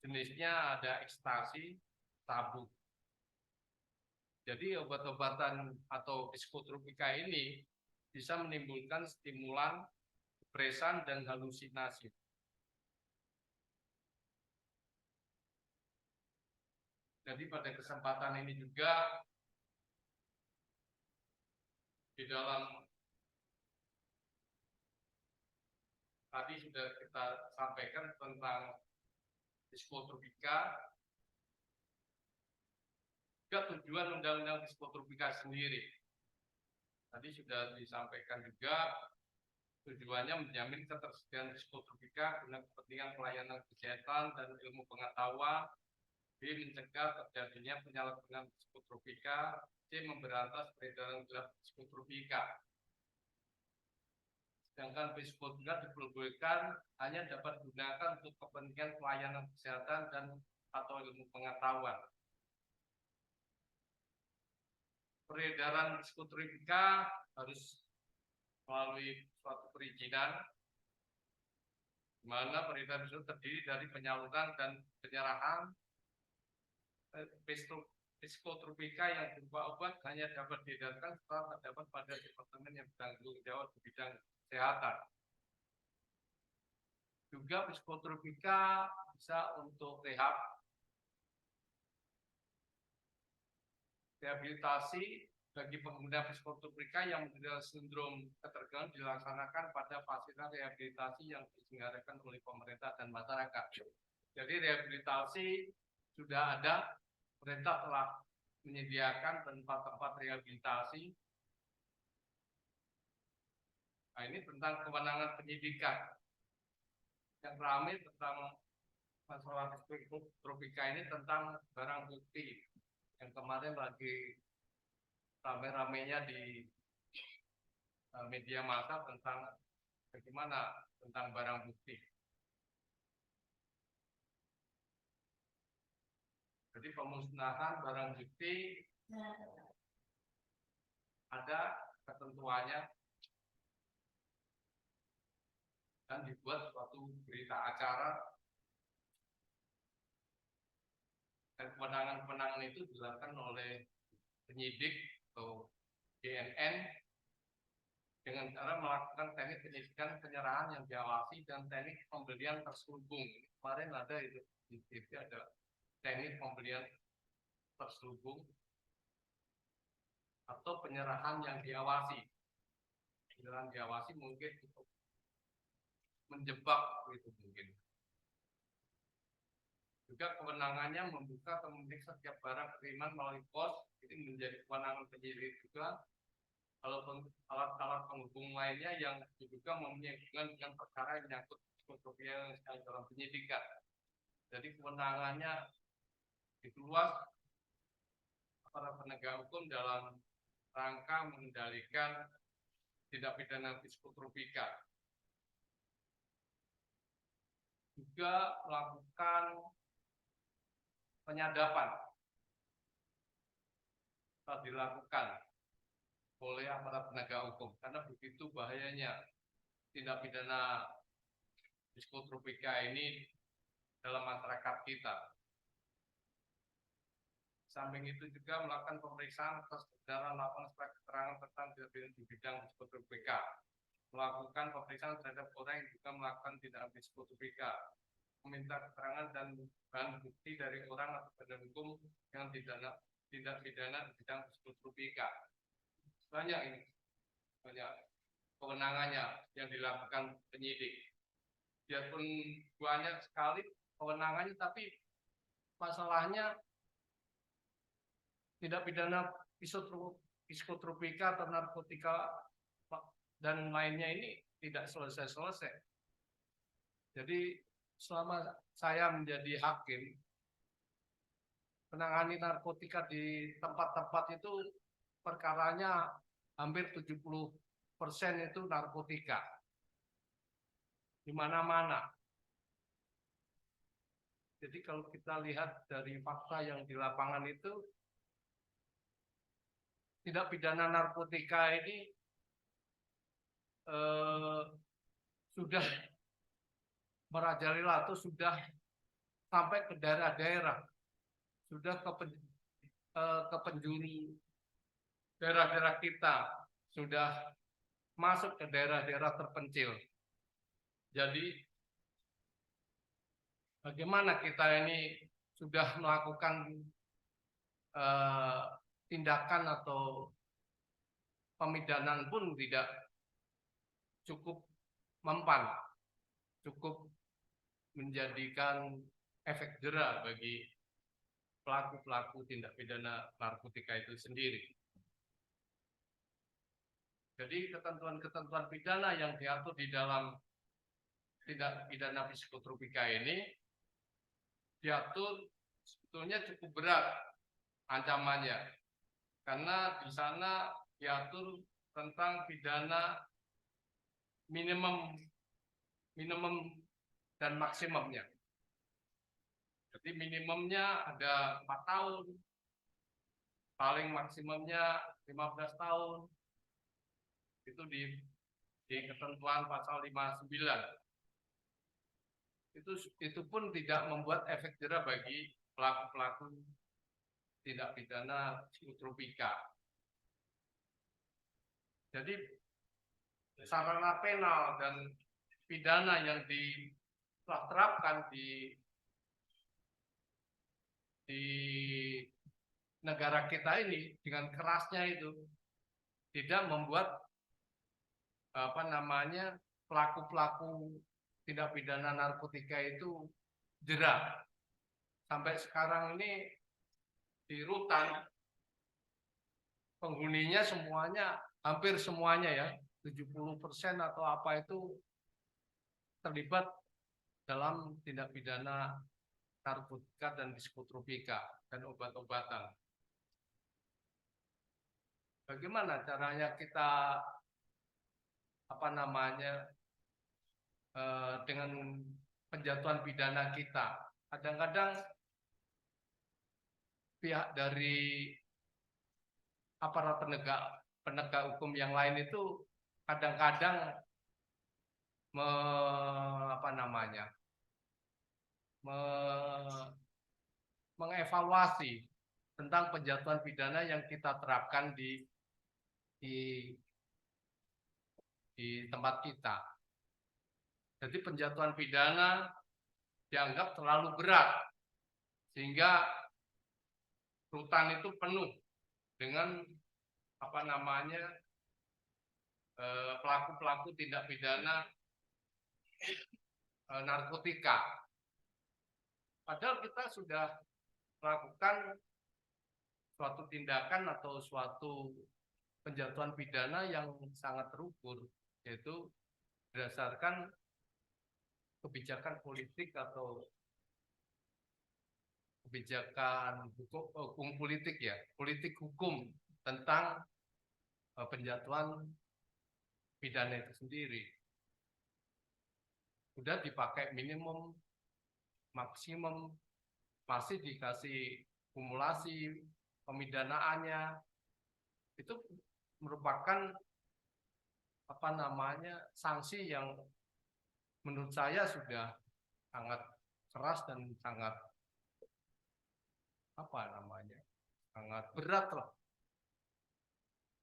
jenisnya ada ekstasi, sabu. Jadi obat-obatan atau psikotropika ini bisa menimbulkan stimulan, depresan, dan halusinasi. Jadi pada kesempatan ini juga di dalam tadi sudah kita sampaikan tentang psikotropika, juga tujuan undang-undang psikotropika sendiri. Tadi sudah disampaikan juga tujuannya menjamin ketersediaan psikotropika guna kepentingan pelayanan kesehatan dan ilmu pengetahuan, B. mencegah terjadinya penyalahgunaan psikotropika, C. memberantas peredaran gelap psikotropika. Sedangkan psikotropika diperbolehkan hanya dapat digunakan untuk kepentingan pelayanan kesehatan dan atau ilmu pengetahuan. Peredaran psikotropika harus melalui suatu perizinan, di mana peredaran itu terdiri dari penyaluran dan penyerahan psikotropika yang berupa obat hanya dapat diedarkan setelah terdapat pada departemen yang bertanggung jawab di bidang kesehatan. Juga psikotropika bisa untuk rehabilitasi bagi pengguna psikotropika yang menderita sindrom ketergantungan dilaksanakan pada fasilitas rehabilitasi yang diselenggarakan oleh pemerintah dan masyarakat. Jadi rehabilitasi sudah ada, pemerintah telah menyediakan tempat-tempat rehabilitasi. Nah, ini tentang kewenangan penyidikan. Yang ramai tentang masalah psikotropika ini tentang barang bukti. Yang kemarin lagi rame-ramenya di media massa tentang bagaimana tentang barang bukti. Jadi pemusnahan barang bukti ada ketentuannya dan dibuat suatu berita acara, dan kewenangan-kewenangan itu dilakukan oleh penyidik atau BNN dengan cara melakukan teknik penyidikan penyerahan yang diawasi dan teknik pembelian terselubung. Kemarin ada itu di TV, ada teknik pembelian terselubung atau penyerahan yang diawasi. Penyerahan diawasi mungkin untuk menjebak gitu mungkin. Juga kewenangannya membuka atau memeriksa setiap barang kiriman melalui pos, ini menjadi kewenangan penyidik juga. Kalau alat-alat penghubung lainnya yang diduga mempunyai hubungan dengan perkara yang menyangkut psikotropika yang sedang dalam penyidikan. Jadi kewenangannya diluas para penegak hukum dalam rangka mengendalikan tindak pidana psikotropika. Juga melakukan penyadapan telah dilakukan oleh aparat penegak hukum karena begitu bahayanya tindak pidana psikotropika ini dalam masyarakat kita. Samping itu juga melakukan pemeriksaan atas kebenaran laporan surat keterangan tentang tindak pidana di bidang psikotropika, melakukan pemeriksaan terhadap orang yang juga melakukan tindak psikotropika, meminta keterangan dan bahan bukti dari orang atau badan hukum yang tindak pidana di bidang psikotropika. Banyak ini, banyak kewenangannya yang dilakukan penyidik. Biarpun banyak sekali kewenangannya, tapi masalahnya tindak pidana psikotropika atau narkotika dan lainnya ini tidak selesai-selesai. Jadi selama saya menjadi hakim, menangani narkotika di tempat-tempat itu perkaranya hampir 70% itu narkotika. Di mana-mana. Jadi kalau kita lihat dari fakta yang di lapangan itu, tindak pidana narkotika ini sudah merajalela atau sudah sampai ke daerah-daerah, sudah ke penjuru daerah-daerah kita, sudah masuk ke daerah-daerah terpencil. Jadi bagaimana kita ini sudah melakukan tindakan atau pemidanaan pun tidak cukup mempan, cukup menjadikan efek jera bagi pelaku-pelaku tindak pidana narkotika itu sendiri. Jadi ketentuan-ketentuan pidana yang diatur di dalam tindak pidana psikotropika ini diatur sebetulnya cukup berat ancamannya, karena di sana diatur tentang pidana minimum dan maksimumnya. Jadi minimumnya ada 4 tahun, paling maksimumnya 15 tahun. Itu di ketentuan pasal 59. Itu pun tidak membuat efek jera bagi pelaku-pelaku tindak pidana psikotropika. Jadi sarana penal dan pidana yang diterapkan di negara kita ini dengan kerasnya itu tidak membuat pelaku-pelaku tindak pidana narkotika itu jera. Sampai sekarang ini di rutan penghuninya semuanya, hampir semuanya ya, 70% atau apa itu terlibat dalam tindak pidana narkotika dan psikotropika dan obat-obatan. Bagaimana caranya kita dengan penjatuhan pidana kita? Kadang-kadang pihak dari aparat penegak hukum yang lain itu kadang-kadang mengevaluasi tentang penjatuhan pidana yang kita terapkan di tempat kita. Jadi penjatuhan pidana dianggap terlalu berat, sehingga rutan itu penuh dengan pelaku-pelaku tindak pidana narkotika. Padahal kita sudah melakukan suatu tindakan atau suatu penjatuhan pidana yang sangat terukur, yaitu berdasarkan kebijakan politik atau kebijakan hukum politik ya, politik hukum tentang penjatuhan pidana itu sendiri. Sudah dipakai minimum, maksimum, masih dikasih kumulasi pemidanaannya. Itu merupakan sanksi yang menurut saya sudah sangat keras dan sangat sangat berat lah.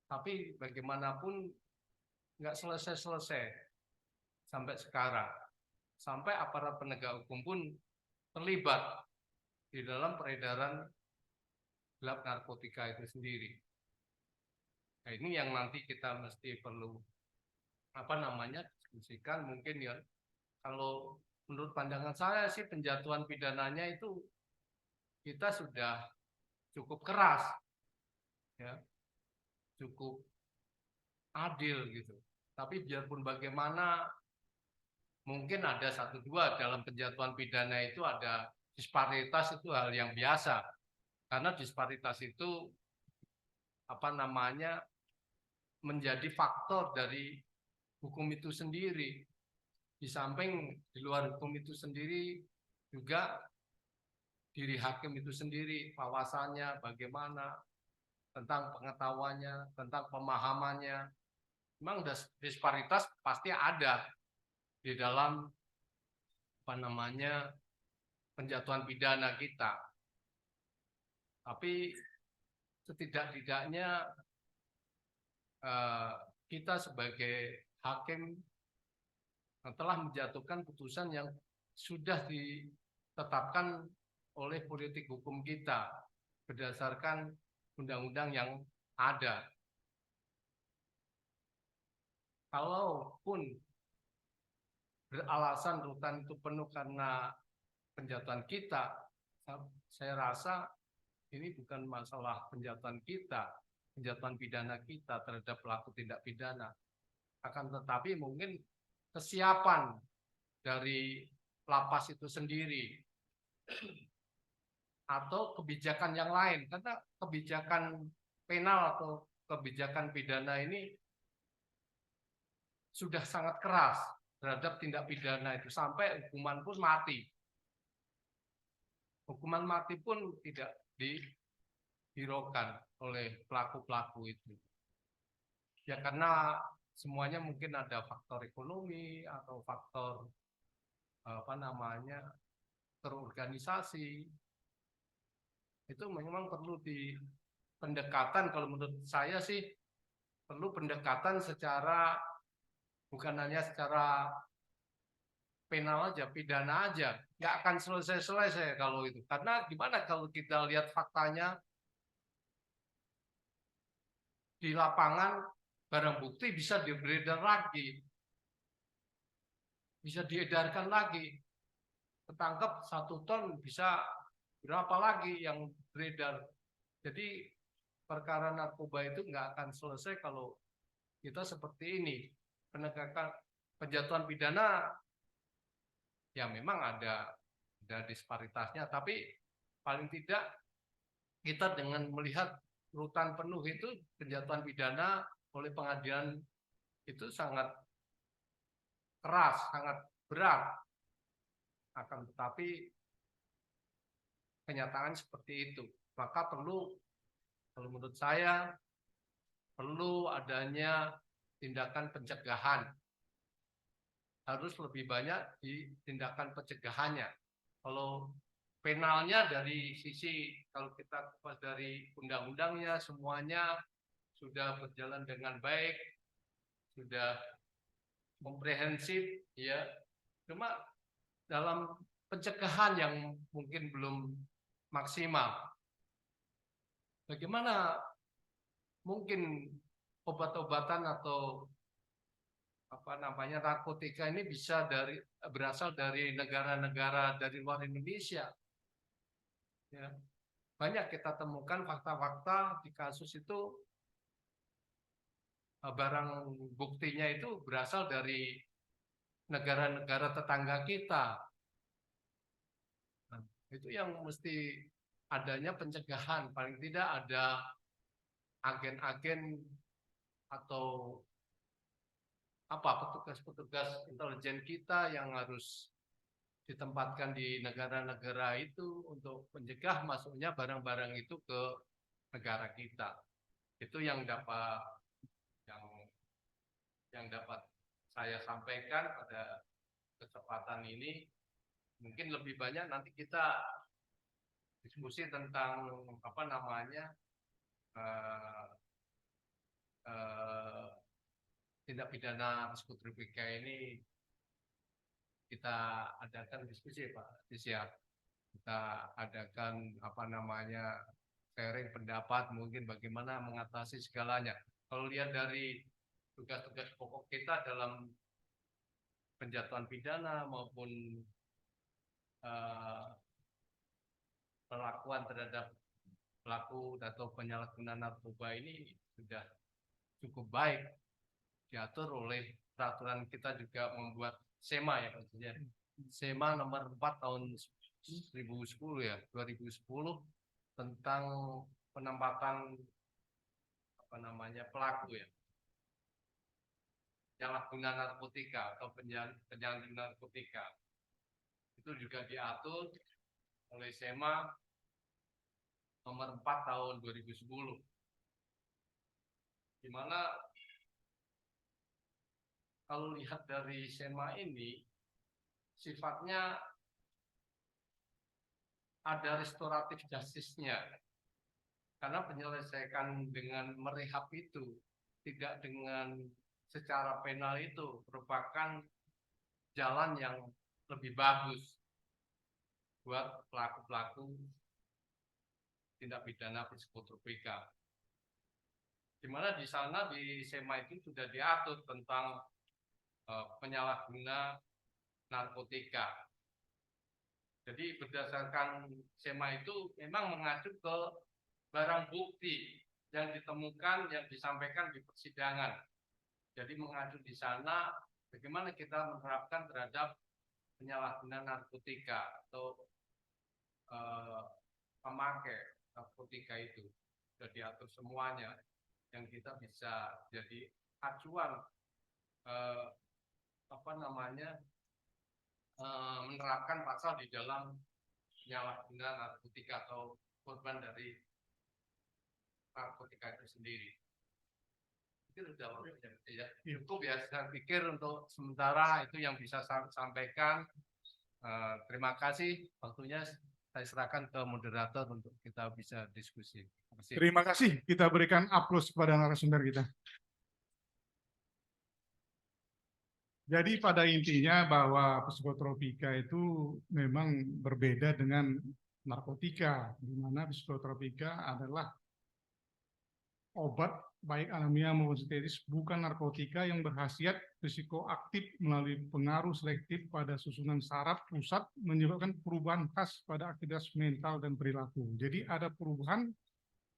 Tapi bagaimanapun nggak selesai-selesai sampai sekarang. Sampai aparat penegak hukum pun terlibat di dalam peredaran gelap narkotika itu sendiri. Nah, ini yang nanti kita mesti perlu diskusikan mungkin ya. Kalau menurut pandangan saya sih penjatuhan pidananya itu kita sudah cukup keras, ya, cukup adil gitu. Tapi biarpun bagaimana, mungkin ada 1-2 dalam penjatuhan pidana itu ada disparitas, itu hal yang biasa. Karena disparitas itu menjadi faktor dari hukum itu sendiri. Di samping di luar hukum itu sendiri juga diri hakim itu sendiri, wawasannya bagaimana, tentang pengetahuannya, tentang pemahamannya. Memang disparitas pasti ada di dalam penjatuhan pidana kita. Tapi setidak-tidaknya kita sebagai hakim telah menjatuhkan putusan yang sudah ditetapkan oleh politik hukum kita berdasarkan undang-undang yang ada. Kalaupun beralasan rutan itu penuh karena penjatuhan kita, saya rasa ini bukan masalah penjatuhan kita, penjatuhan pidana kita terhadap pelaku tindak pidana. Akan tetapi mungkin kesiapan dari lapas itu sendiri atau kebijakan yang lain, karena kebijakan penal atau kebijakan pidana ini sudah sangat keras terhadap tindak pidana itu, sampai hukuman pun mati. Hukuman mati pun tidak dihiraukan oleh pelaku-pelaku itu. Ya karena semuanya mungkin ada faktor ekonomi atau faktor terorganisasi. Itu memang perlu pendekatan, kalau menurut saya sih perlu pendekatan secara bukan hanya secara penal aja, pidana aja, nggak akan selesai-selesai kalau itu. Karena gimana kalau kita lihat faktanya di lapangan, barang bukti bisa beredar lagi, bisa diedarkan lagi, ketangkep 1 ton bisa berapa lagi yang beredar. Jadi perkara narkoba itu nggak akan selesai kalau kita seperti ini. Penegakan penjatuhan pidana ya memang ada disparitasnya, tapi paling tidak kita dengan melihat rutan penuh itu penjatuhan pidana oleh pengadilan itu sangat keras, sangat berat. Akan tetapi kenyataan seperti itu. Maka perlu, kalau menurut saya, perlu adanya tindakan pencegahan. Harus lebih banyak di tindakan pencegahannya. Kalau penalnya dari sisi, kalau kita kupas dari undang-undangnya, semuanya sudah berjalan dengan baik, sudah komprehensif, ya. Cuma dalam pencegahan yang mungkin belum maksimal. Bagaimana mungkin obat-obatan atau narkotika ini bisa berasal dari negara-negara dari luar Indonesia? Ya. Banyak kita temukan fakta-fakta di kasus itu, barang buktinya itu berasal dari negara-negara tetangga kita. Nah, itu yang mesti adanya pencegahan, paling tidak ada agen-agen atau petugas-petugas intelijen kita yang harus ditempatkan di negara-negara itu untuk mencegah masuknya barang-barang itu ke negara kita. Itu yang dapat saya sampaikan pada kesempatan ini. Mungkin lebih banyak nanti kita diskusi tentang tindak pidana psikotropika ini. Kita adakan diskusi, Pak Tisya. Kita adakan sharing pendapat, mungkin bagaimana mengatasi segalanya. Kalau lihat dari tugas-tugas pokok kita dalam penjatuhan pidana maupun perlakuan terhadap pelaku atau penyalahguna narkoba ini sudah cukup baik diatur oleh peraturan. Kita juga membuat SEMA, ya maksudnya SEMA nomor 4 tahun 2010 ya, 2010 tentang penempatan pelaku ya, penyalahguna narkotika atau penyalahguna narkotika. Itu juga diatur oleh SEMA nomor 4 tahun 2010. Di mana kalau lihat dari SEMA ini sifatnya ada restoratif justice-nya. Karena penyelesaian dengan merehab itu tidak dengan secara penal itu merupakan jalan yang lebih bagus buat pelaku-pelaku tindak pidana psikotropika. Di mana di sana di SEMA itu sudah diatur tentang penyalahguna narkotika. Jadi berdasarkan SEMA itu memang mengacu ke barang bukti yang ditemukan, yang disampaikan di persidangan. Jadi mengacu di sana bagaimana kita menerapkan terhadap penyalahgunaan narkotika atau pemakai narkotika itu. Sudah diatur semuanya yang kita bisa jadi acuan menerapkan pasal di dalam penyalahgunaan narkotika atau korban dari narkotika itu sendiri. Itu sudah cukup ya, saya pikir untuk sementara itu yang bisa saya sampaikan. Terima kasih, waktunya saya serahkan ke moderator untuk kita bisa diskusi. Terima kasih, kita berikan aplaus kepada narasumber kita. Jadi pada intinya bahwa psikotropika itu memang berbeda dengan narkotika, di mana psikotropika adalah obat baik alamiah maupun sintetis, bukan narkotika yang berkhasiat psikoaktif melalui pengaruh selektif pada susunan saraf pusat menyebabkan perubahan khas pada aktivitas mental dan perilaku. Jadi ada perubahan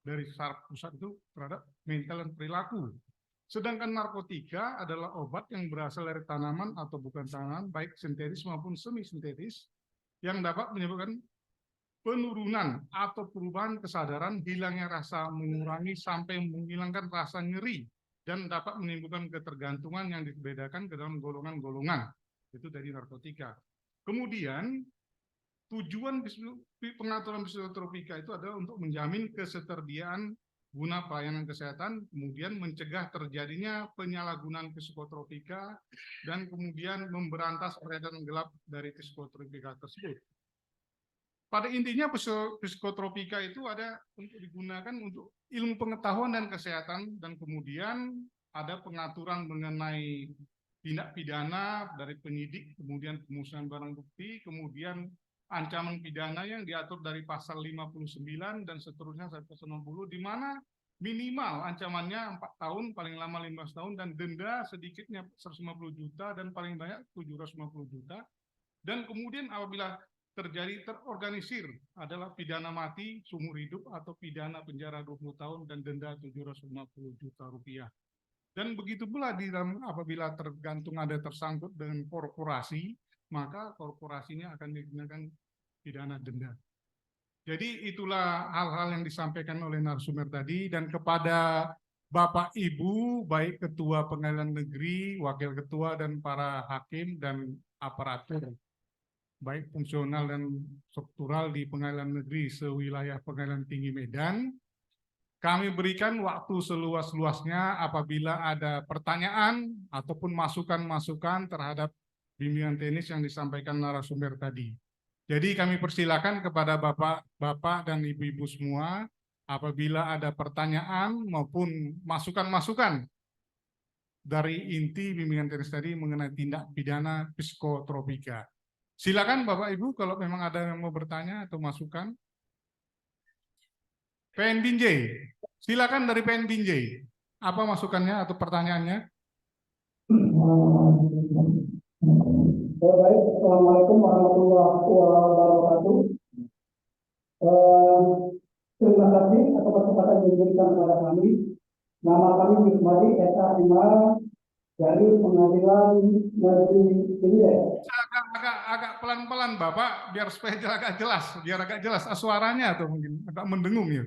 dari saraf pusat itu terhadap mental dan perilaku. Sedangkan narkotika adalah obat yang berasal dari tanaman atau bukan tanaman, baik sintetis maupun semi-sintetis, yang dapat menyebabkan penurunan atau perubahan kesadaran, hilangnya rasa, mengurangi sampai menghilangkan rasa nyeri, dan dapat menimbulkan ketergantungan yang dibedakan ke dalam golongan-golongan. Itu dari narkotika. Kemudian, tujuan pengaturan psikotropika itu adalah untuk menjamin ketersediaan guna pelayanan kesehatan, kemudian mencegah terjadinya penyalahgunaan psikotropika, dan kemudian memberantas peredaran gelap dari psikotropika tersebut. Pada intinya psikotropika itu ada untuk digunakan untuk ilmu pengetahuan dan kesehatan, dan kemudian ada pengaturan mengenai tindak pidana dari penyidik, kemudian pemusnahan barang bukti, kemudian ancaman pidana yang diatur dari pasal 59 dan seterusnya sampai pasal 60, di mana minimal ancamannya 4 tahun, paling lama 15 tahun, dan denda sedikitnya 150 juta dan paling banyak 750 juta. Dan kemudian apabila terjadi terorganisir adalah pidana mati seumur hidup atau pidana penjara 20 tahun dan denda 750 juta rupiah. Dan begitu pula di dalam apabila tergantung ada tersangkut dengan korporasi, maka korporasinya akan dikenakan pidana denda. Jadi itulah hal-hal yang disampaikan oleh narasumber tadi, dan kepada Bapak Ibu, baik Ketua Pengadilan Negeri, Wakil Ketua, dan para hakim dan aparatur, baik fungsional dan struktural di Pengadilan Negeri sewilayah Pengadilan Tinggi Medan, kami berikan waktu seluas-luasnya apabila ada pertanyaan ataupun masukan-masukan terhadap bimbingan teknis yang disampaikan narasumber tadi. Jadi kami persilakan kepada Bapak dan Ibu-Ibu semua, apabila ada pertanyaan maupun masukan-masukan dari inti bimbingan teknis tadi mengenai tindak pidana psikotropika. Silakan Bapak Ibu kalau memang ada yang mau bertanya atau masukan. PN Binjai, silakan dari PN Binjai. Apa masukannya atau pertanyaannya? Baik, Assalamualaikum warahmatullahi wabarakatuh. Terima kasih atas kesempatan yang diberikan kepada kami. Nama kami Yusmadi S.A. Imam dari Pengadilan Negeri Binjai. Agak pelan-pelan Bapak, biar supaya agak jelas suaranya, atau mungkin agak mendengung ya.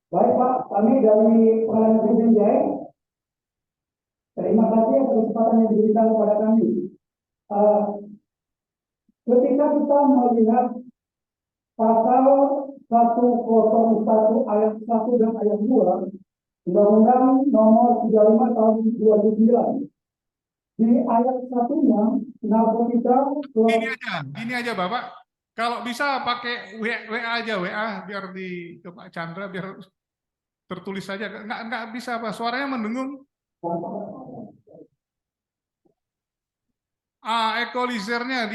Baik Pak, kami dari Pengadilan Negeri Binjai. Terima kasih atas kesempatan yang diberikan kepada kami. Ketika kita melihat pasal 101 ayat 1 dan ayat 2 Undang-Undang Nomor 35 Tahun 2009, di ayat 1-nya narkotika. Ini aja Bapak, Kalau bisa pakai WA aja, WA biar ke Pak Chandra biar tertulis saja. Nggak bisa Pak, suaranya mendengung. Equalizernya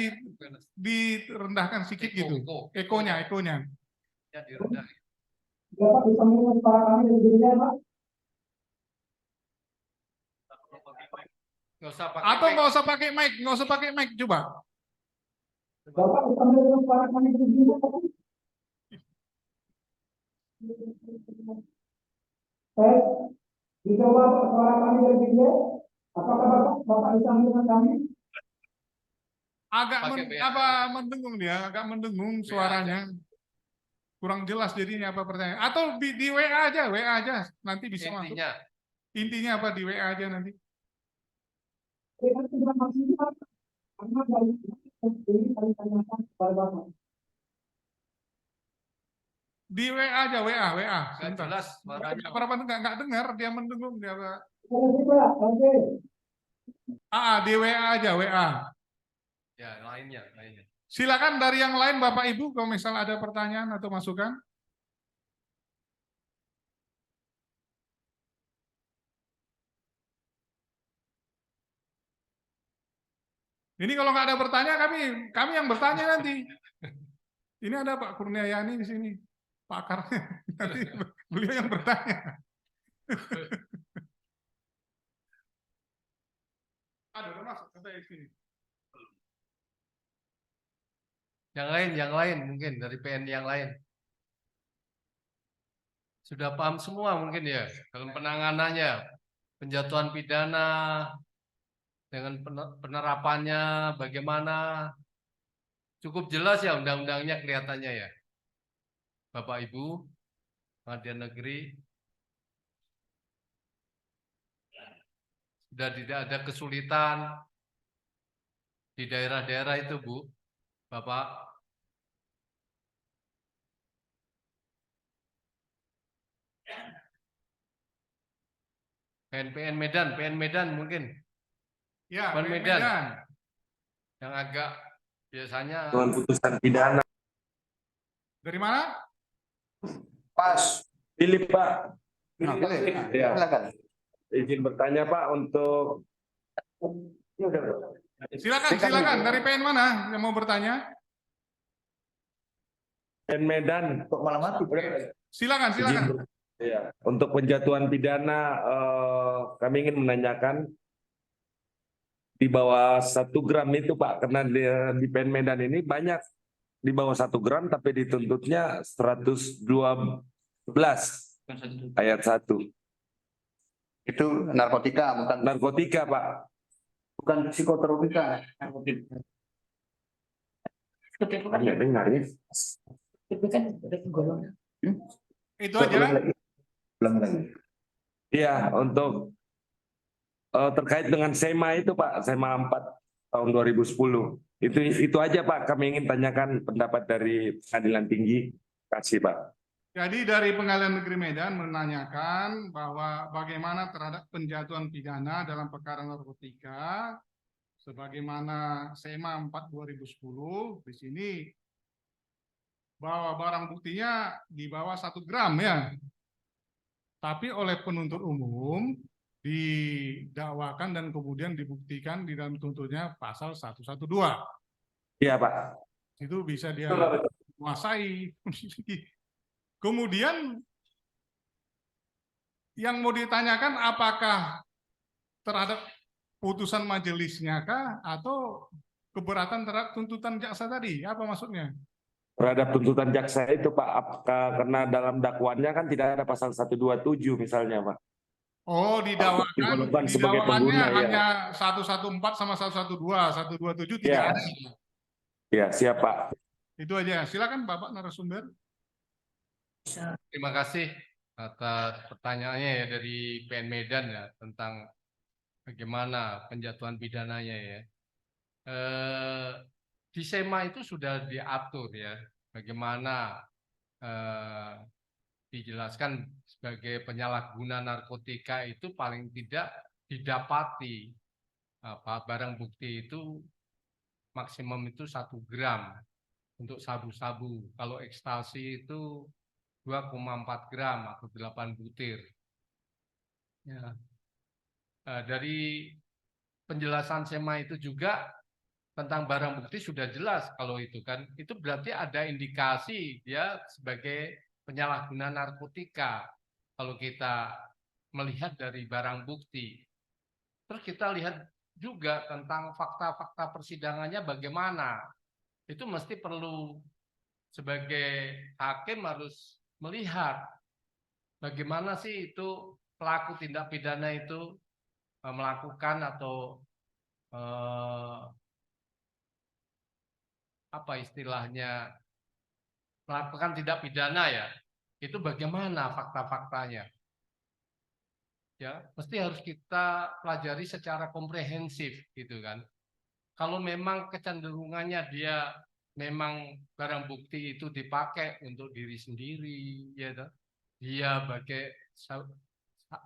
direndahkan sedikit gitu. Ekonya. Ya, direndah. Bapak bisa mendengar suara kami dari dirinya, Pak? Nggak usah pakai Atau mic. nggak usah pakai mic coba. Bapak bisa mendengar suara kami dari dirinya, Pak? Tes, dicoba Pak, suara kami dari dirinya. Apakah Bapak bisa mendengar kami? Agak Pakai WA. mendengung dia, agak mendengung suaranya. Kurang jelas jadinya apa pertanyaan. Atau di WA aja, nanti bisa masuk. Intinya apa di WA aja nanti. Kita sudah maksimal, karena dari ini kami tanyakan kepada Bapak. Di WA aja, WA. Nggak Sebentar. jelas suaranya. Nggak dengar, dia mendengung dia. Oke. Di WA aja, WA. Ya, lainnya. Silakan dari yang lain Bapak Ibu kalau misal ada pertanyaan atau masukan. Ini kalau nggak ada pertanyaan kami yang bertanya nanti. Ini ada Pak Kurniayani di sini, pakarnya. Nanti beliau yang bertanya. Udah masuk sampai sini. Yang lain mungkin dari PN yang lain. Sudah paham semua mungkin ya dalam penanganannya, penjatuhan pidana dengan penerapannya bagaimana. Cukup jelas ya undang-undangnya kelihatannya ya. Bapak Ibu, Pengadilan Negeri. Sudah tidak ada kesulitan di daerah-daerah itu, Bu, Bapak. PN Medan mungkin. Ya, PN PN Medan. Medan. Yang agak biasanya Dengan putusan pidana. Dari mana? Pas. Pilih Pak. Ya. Silakan. Izin bertanya Pak untuk. Silakan. Dari PN mana yang mau bertanya? PN Medan. Kok malam mati? Silakan. Ya. Untuk penjatuhan pidana kami ingin menanyakan di bawah 1 gram itu Pak, karena di PN Medan ini banyak di bawah 1 gram tapi dituntutnya 112 ayat 1. Itu narkotika, bukan Narkotika Pak. bukan psikotropika. Hanya dengar ya. Itu aja. Ulang lagi. Iya, untuk terkait dengan SEMA itu Pak, SEMA 4 tahun 2010. Itu aja Pak, kami ingin tanyakan pendapat dari Pengadilan Tinggi. Terima kasih Pak. Jadi dari Pengadilan Negeri Medan menanyakan bahwa bagaimana terhadap penjatuhan pidana dalam perkara narkotika sebagaimana SEMA 4 2010 di sini bahwa barang buktinya di bawah 1 gram ya. Tapi oleh penuntut umum didakwakan dan kemudian dibuktikan di dalam tuntutnya pasal 112. Iya Pak. Itu bisa dia menguasai. Kemudian yang mau ditanyakan apakah terhadap putusan majelisnya kah atau keberatan terhadap tuntutan jaksa tadi? Apa maksudnya? Terhadap tuntutan jaksa itu Pak, apakah karena dalam dakwaannya kan tidak ada pasal 127 misalnya Pak. Oh, Digolongkan di sebagai dakwaannya pengguna, ya. hanya 114 sama 112, 127 tidak Ya. ada. Ya, siap Pak. Itu aja. Silakan Bapak narasumber. terima kasih atas pertanyaannya ya dari PN Medan ya tentang bagaimana penjatuhan pidananya ya. Di SEMA itu sudah diatur ya bagaimana dijelaskan sebagai penyalahguna narkotika itu paling tidak didapati barang bukti itu maksimum itu 1 gram. untuk sabu-sabu. Kalau ekstasi itu 2,4 gram atau 8 butir. Ya. Dari penjelasan SEMA itu juga tentang barang bukti sudah jelas kalau itu kan. Itu berarti ada indikasi dia sebagai penyalahguna narkotika. Kalau kita melihat dari barang bukti. Terus kita lihat juga tentang fakta-fakta persidangannya bagaimana. Itu mesti perlu sebagai hakim harus melihat bagaimana sih itu pelaku tindak pidana itu melakukan atau apa istilahnya melakukan tindak pidana ya. Itu bagaimana fakta-faktanya. Ya, mesti harus kita pelajari secara komprehensif gitu kan. Kalau memang kecenderungannya dia memang barang bukti itu dipakai untuk diri sendiri, ya, dia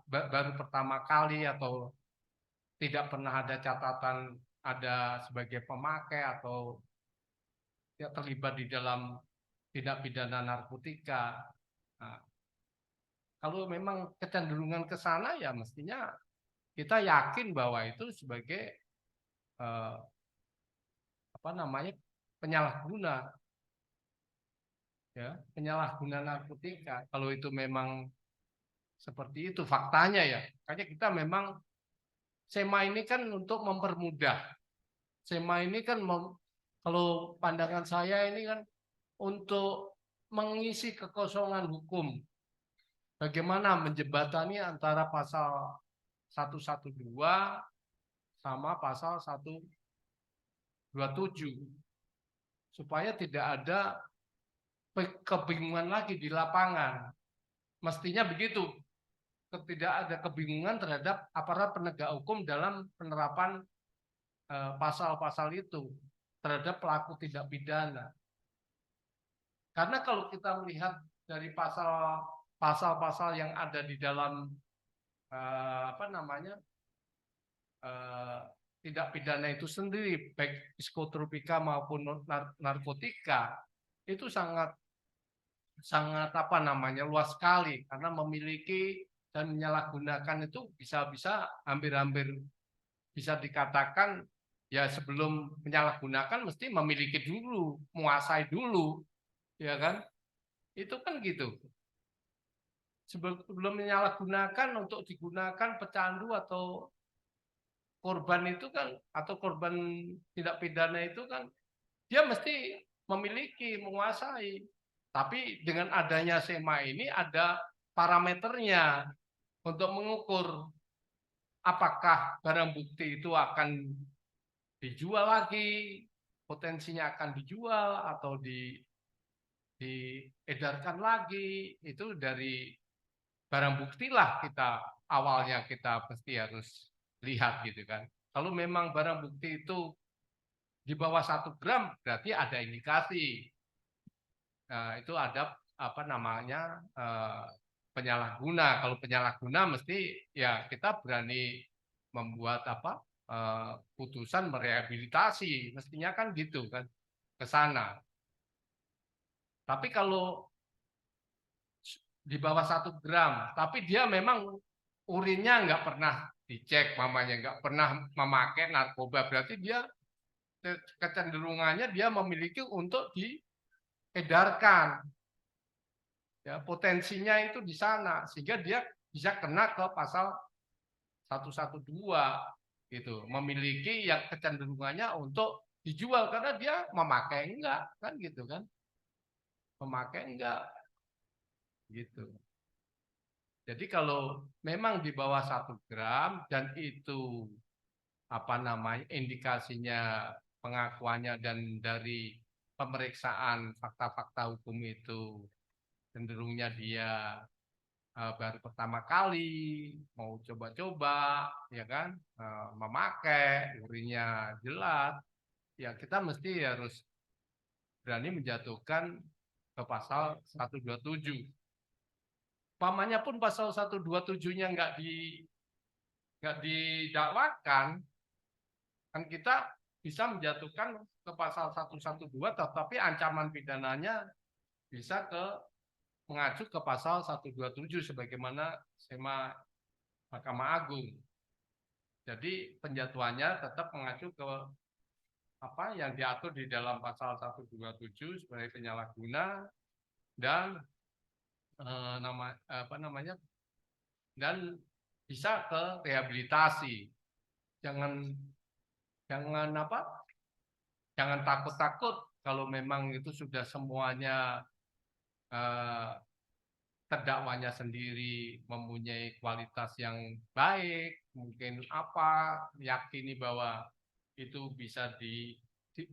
baru pertama kali atau tidak pernah ada catatan ada sebagai pemakai atau ya, terlibat di dalam tindak pidana narkotika. Nah, kalau memang kecenderungan ke sana ya mestinya kita yakin bahwa itu sebagai penyalahguna, ya, penyalahguna narkotika. Kalau itu memang seperti itu faktanya ya. Makanya kita memang SEMA ini kan untuk mempermudah. SEMA ini kan kalau pandangan saya ini kan untuk mengisi kekosongan hukum. Bagaimana menjembatani antara pasal 112 sama pasal 127 supaya tidak ada kebingungan lagi di lapangan. Mestinya begitu. Tidak ada kebingungan terhadap aparat penegak hukum dalam penerapan pasal-pasal itu terhadap pelaku tindak pidana. Karena kalau kita melihat dari pasal-pasal yang ada di dalam tindak pidana itu sendiri, baik psikotropika maupun narkotika, itu sangat luas sekali karena memiliki dan menyalahgunakan itu bisa hampir-hampir bisa dikatakan ya sebelum menyalahgunakan mesti memiliki dulu, menguasai dulu, ya kan? Itu kan gitu. Sebelum menyalahgunakan untuk digunakan pecandu atau korban itu kan atau korban tindak pidana itu kan dia mesti memiliki, menguasai. Tapi dengan adanya SEMA ini ada parameternya untuk mengukur apakah barang bukti itu akan dijual lagi, potensinya akan dijual atau diedarkan lagi. Itu dari barang bukti lah awalnya kita pasti harus lihat gitu kan. Kalau memang barang bukti itu di bawah 1 gram berarti ada indikasi. Nah, itu ada penyalahguna. Kalau penyalahguna mesti ya kita berani membuat putusan merehabilitasi. Mestinya kan gitu kan ke sana. Tapi kalau di bawah 1 gram, tapi dia memang urinnya nggak pernah dicek, mamanya nggak pernah memakai narkoba, berarti dia kecenderungannya dia memiliki untuk diedarkan. Ya, potensinya itu di sana, sehingga dia bisa kena ke pasal 112 gitu, memiliki yang kecenderungannya untuk dijual karena dia memakai enggak kan gitu kan, memakai enggak gitu. Jadi kalau memang di bawah 1 gram dan itu indikasinya pengakuannya dan dari pemeriksaan fakta-fakta hukum itu cenderungnya dia baru pertama kali mau coba-coba ya kan, memakai, urinnya jelas, ya kita mesti harus berani menjatuhkan ke pasal 127. Umpamanya pun pasal 127-nya nggak didakwakan, kan kita bisa menjatuhkan ke pasal 112, tetapi ancaman pidananya bisa mengacu ke pasal 127 sebagaimana SEMA Mahkamah Agung. Jadi penjatuhannya tetap mengacu ke apa yang diatur di dalam pasal 127 sebagai penyalahguna dan dan bisa ke rehabilitasi. Jangan takut-takut kalau memang itu sudah semuanya terdakwanya sendiri mempunyai kualitas yang baik, mungkin yakini bahwa itu bisa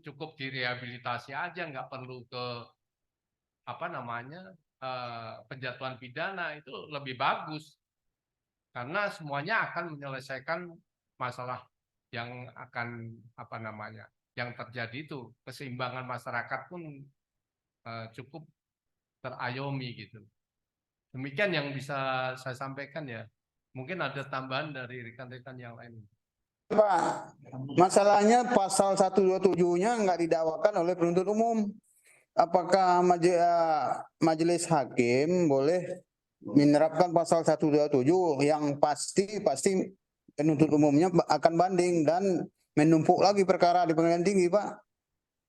cukup direhabilitasi aja, nggak perlu ke penjatuhan pidana, itu lebih bagus karena semuanya akan menyelesaikan masalah yang akan yang terjadi itu. Keseimbangan masyarakat pun cukup terayomi gitu. Demikian yang bisa saya sampaikan ya. Mungkin ada tambahan dari rekan-rekan yang lain. Pak, masalahnya pasal 127-nya nggak didakwakan oleh penuntut umum. Apakah majelis hakim boleh menerapkan pasal 127 yang pasti penuntut umumnya akan banding dan menumpuk lagi perkara di pengadilan tinggi, Pak?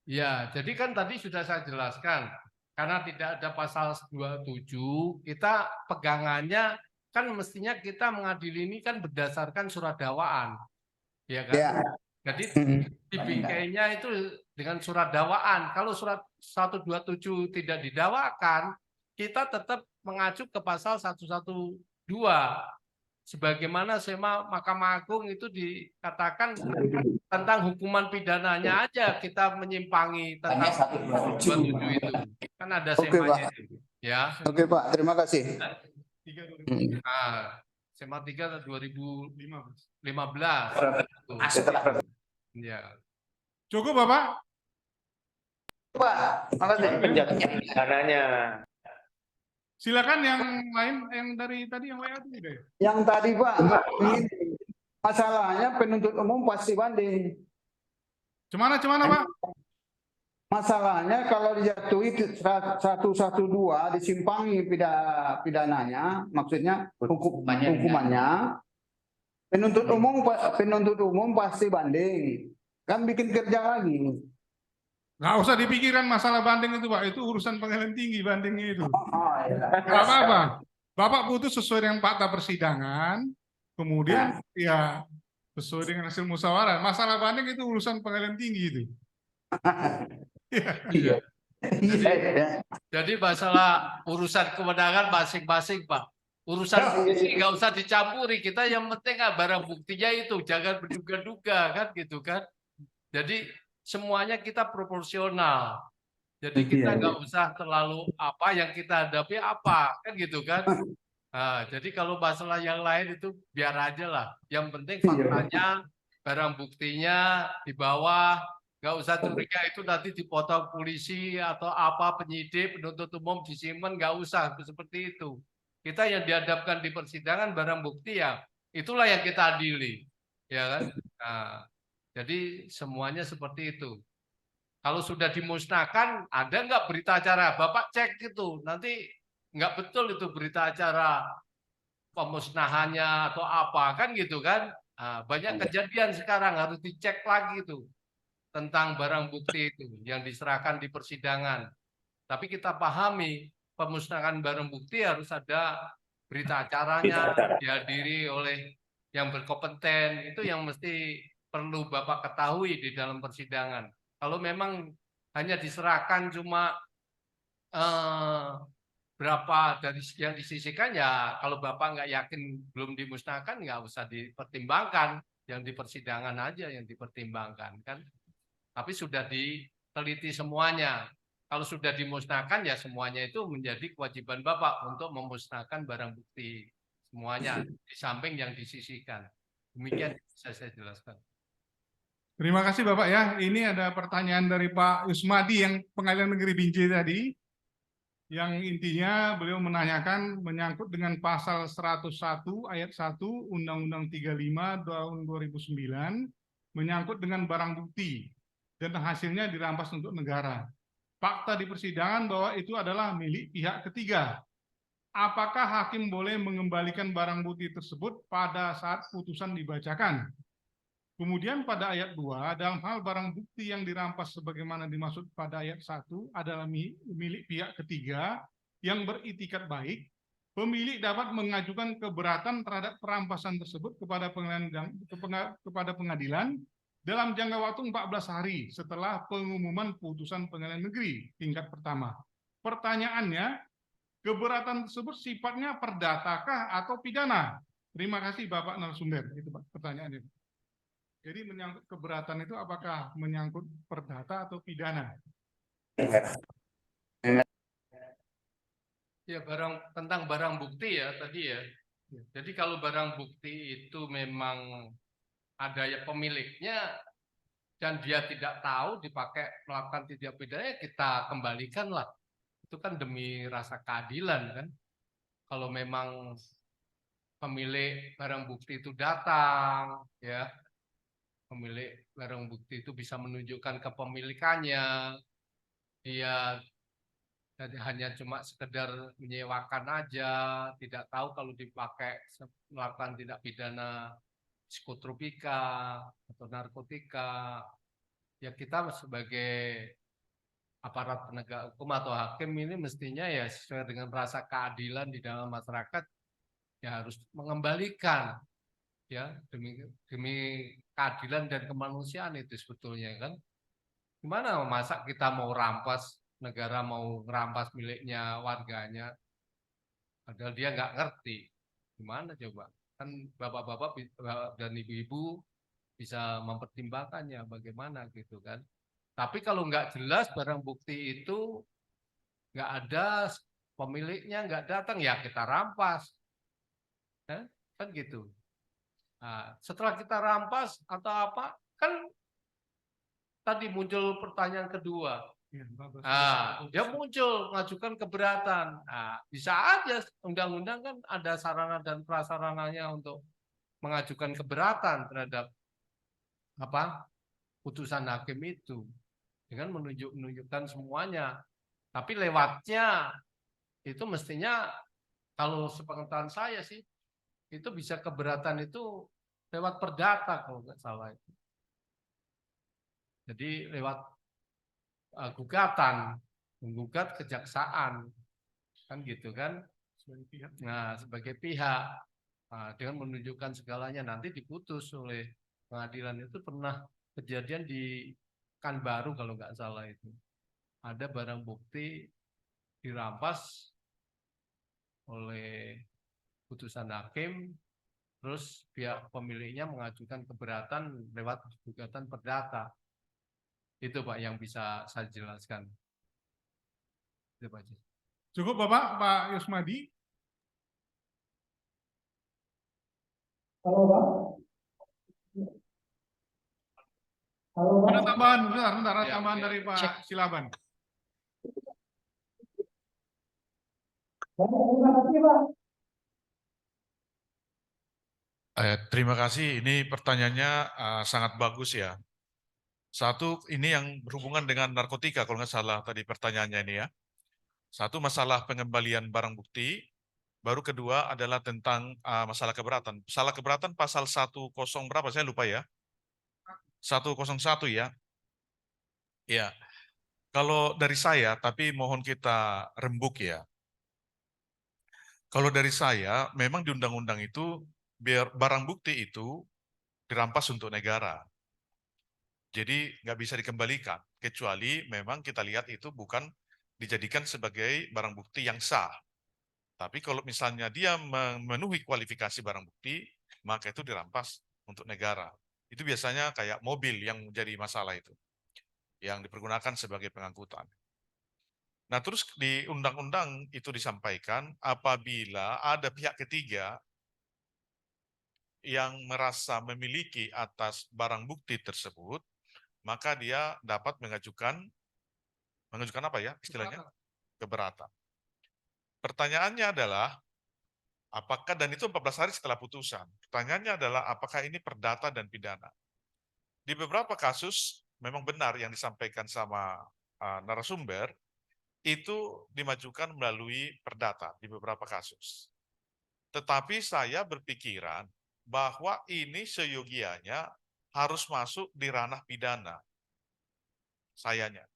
Ya, jadi kan tadi sudah saya jelaskan. Karena tidak ada pasal 27, kita pegangannya kan mestinya kita mengadili ini kan berdasarkan surat dakwaan. Ya kan? Ya. Jadi dibingkainya itu dengan surat dakwaan. Kalau surat 127 tidak didakwakan, kita tetap mengacu ke pasal 112. Sebagaimana SEMA Mahkamah Agung itu dikatakan tentang hukuman pidananya aja kita menyimpangi tentang 127 itu. Kan ada SEMA-nya itu. Ya. Oke, Pak, terima kasih. SEMA 3 2015. Ya. Cukup Bapak? Pak, makasih. Pidananya. Silakan yang lain, yang dari tadi yang WA itu deh. Yang tadi, Pak, ini masalahnya penuntut umum pasti banding. Cemana Pak? Masalahnya kalau dijatuhi 112 disimpangi pidananya, maksudnya hukumannya, penuntut umum pasti banding. Kan bikin kerja lagi. Nggak usah dipikirkan masalah banding itu Pak, itu urusan pengadilan tinggi bandingnya itu. Iya. Nggak apa-apa. Bapak putus sesuai dengan fakta persidangan, kemudian ya sesuai dengan hasil musyawarah. Masalah banding itu urusan pengadilan tinggi itu. Iya. Jadi masalah urusan kewenangan masing-masing Pak. Urusan ini nggak usah dicampuri. Kita yang penting barang buktinya itu, jangan berduga-duga kan gitu kan. Jadi semuanya kita proporsional. Jadi kita nggak usah terlalu yang kita hadapi kan gitu kan. Nah, jadi kalau masalah yang lain itu biar aja lah. Yang penting faktanya, barang buktinya di bawah. Nggak usah curiga itu nanti dipotong polisi atau penyidik, penuntut umum disimpan, nggak usah seperti itu. Kita yang dihadapkan di persidangan barang bukti ya, itulah yang kita adili, ya kan? Nah, jadi semuanya seperti itu. Kalau sudah dimusnahkan, ada nggak berita acara? Bapak cek itu, nanti nggak betul itu berita acara pemusnahannya atau kan gitu kan? Nah, banyak kejadian sekarang harus dicek lagi itu tentang barang bukti itu yang diserahkan di persidangan. Tapi kita pahami pemusnahan barang bukti harus ada berita acaranya, dihadiri oleh yang berkompeten. Itu yang mesti perlu Bapak ketahui di dalam persidangan. Kalau memang hanya diserahkan cuma berapa dari yang disisihkan ya, kalau Bapak nggak yakin belum dimusnahkan nggak usah dipertimbangkan. Yang di persidangan aja yang dipertimbangkan kan. Tapi sudah diteliti semuanya. Kalau sudah dimusnahkan ya semuanya itu menjadi kewajiban Bapak untuk memusnahkan barang bukti semuanya di samping yang disisihkan. Demikian bisa saya jelaskan. Terima kasih Bapak ya. Ini ada pertanyaan dari Pak Yusmadi yang Pengadilan Negeri Binjai tadi. Yang intinya beliau menanyakan menyangkut dengan pasal 101 ayat 1 Undang-Undang 35 tahun 2009 menyangkut dengan barang bukti. dan hasilnya dirampas untuk negara. Fakta di persidangan bahwa itu adalah milik pihak ketiga. Apakah hakim boleh mengembalikan barang bukti tersebut pada saat putusan dibacakan? Kemudian pada ayat 2, dalam hal barang bukti yang dirampas sebagaimana dimaksud pada ayat 1 adalah milik pihak ketiga yang beritikat baik, pemilik dapat mengajukan keberatan terhadap perampasan tersebut kepada pengadilan dalam jangka waktu 14 hari setelah pengumuman putusan pengadilan negeri tingkat pertama. Pertanyaannya, keberatan tersebut sifatnya perdatakah atau pidana? Terima kasih Bapak narasumber. Itu Pak pertanyaannya. Jadi menyangkut keberatan itu apakah menyangkut perdata atau pidana? Ya, tentang barang bukti ya tadi ya. Jadi kalau barang bukti itu memang ada ya pemiliknya dan dia tidak tahu dipakai melakukan tindak pidana, ya kita kembalikan lah. Itu kan demi rasa keadilan kan. Kalau memang pemilik barang bukti itu datang, ya, pemilik barang bukti itu bisa menunjukkan kepemilikannya, dia hanya cuma sekedar menyewakan aja, tidak tahu kalau dipakai melakukan tindak pidana psikotropika atau narkotika, ya kita sebagai aparat penegak hukum atau hakim ini mestinya ya sesuai dengan rasa keadilan di dalam masyarakat, ya harus mengembalikan ya demi keadilan dan kemanusiaan itu sebetulnya kan. Gimana masa kita mau rampas, negara mau merampas miliknya warganya, padahal dia nggak ngerti. Gimana coba? Kan bapak-bapak dan ibu-ibu bisa mempertimbangkannya bagaimana gitu kan. Tapi kalau nggak jelas barang bukti itu nggak ada, pemiliknya nggak datang, ya kita rampas. Kan gitu. Nah, setelah kita rampas atau apa, kan tadi muncul pertanyaan kedua. Dia muncul mengajukan keberatan. Nah, bisa aja undang-undang kan ada sarana dan prasarananya untuk mengajukan keberatan terhadap apa putusan hakim itu, dengan menunjukkan semuanya. Tapi lewatnya itu mestinya, kalau sepengetahuan saya sih, itu bisa keberatan itu lewat perdata kalau nggak salah itu. Jadi lewat gugatan, menggugat kejaksaan, kan gitu kan? Nah, sebagai pihak, dengan menunjukkan segalanya, nanti diputus oleh pengadilan. Itu pernah kejadian di Pekanbaru kalau nggak salah itu. Ada barang bukti dirampas oleh putusan hakim, terus pihak pemiliknya mengajukan keberatan lewat gugatan perdata. Itu Pak yang bisa saya jelaskan. Itu Pak. Cukup Pak Yusmadi. Halo Pak. Halo Pak. Ada tambahan, bentar, ada tambahan dari Pak Silaban. Terima kasih Pak. Terima kasih. Ini pertanyaannya sangat bagus ya. Satu, ini yang berhubungan dengan narkotika, kalau nggak salah tadi pertanyaannya ini ya. Satu, masalah pengembalian barang bukti. Baru kedua adalah tentang masalah keberatan. Masalah keberatan pasal 10 berapa, saya lupa ya. 101 ya. Ya, kalau dari saya, tapi mohon kita rembuk ya. Kalau dari saya, memang di undang-undang itu, biar barang bukti itu dirampas untuk negara. Jadi nggak bisa dikembalikan, kecuali memang kita lihat itu bukan dijadikan sebagai barang bukti yang sah. Tapi kalau misalnya dia memenuhi kualifikasi barang bukti, maka itu dirampas untuk negara. Itu biasanya kayak mobil yang menjadi masalah itu, yang dipergunakan sebagai pengangkutan. Nah, terus di undang-undang itu disampaikan apabila ada pihak ketiga yang merasa memiliki atas barang bukti tersebut, maka dia dapat mengajukan apa ya istilahnya? Keberatan. Pertanyaannya adalah, apakah, dan itu 14 hari setelah putusan, pertanyaannya adalah apakah ini perdata dan pidana. Di beberapa kasus memang benar yang disampaikan sama narasumber, itu dimajukan melalui perdata di beberapa kasus. Tetapi saya berpikiran bahwa ini seyogianya harus masuk di ranah pidana. Sayanya.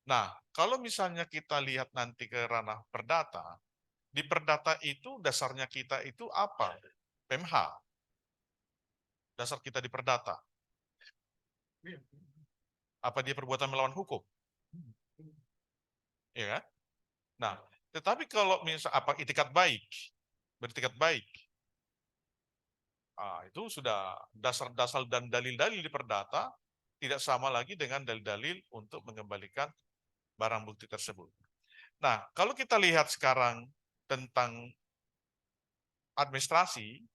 Nah, kalau misalnya kita lihat nanti ke ranah perdata, di perdata itu dasarnya kita itu apa? PMH. Dasar kita di perdata. Apa dia perbuatan melawan hukum? Ya kan? Nah, tetapi kalau misalnya apa itikat baik, beritikat baik, itu sudah dasar-dasar dan dalil-dalil di perdata tidak sama lagi dengan dalil-dalil untuk mengembalikan barang bukti tersebut. Nah, kalau kita lihat sekarang tentang administrasi,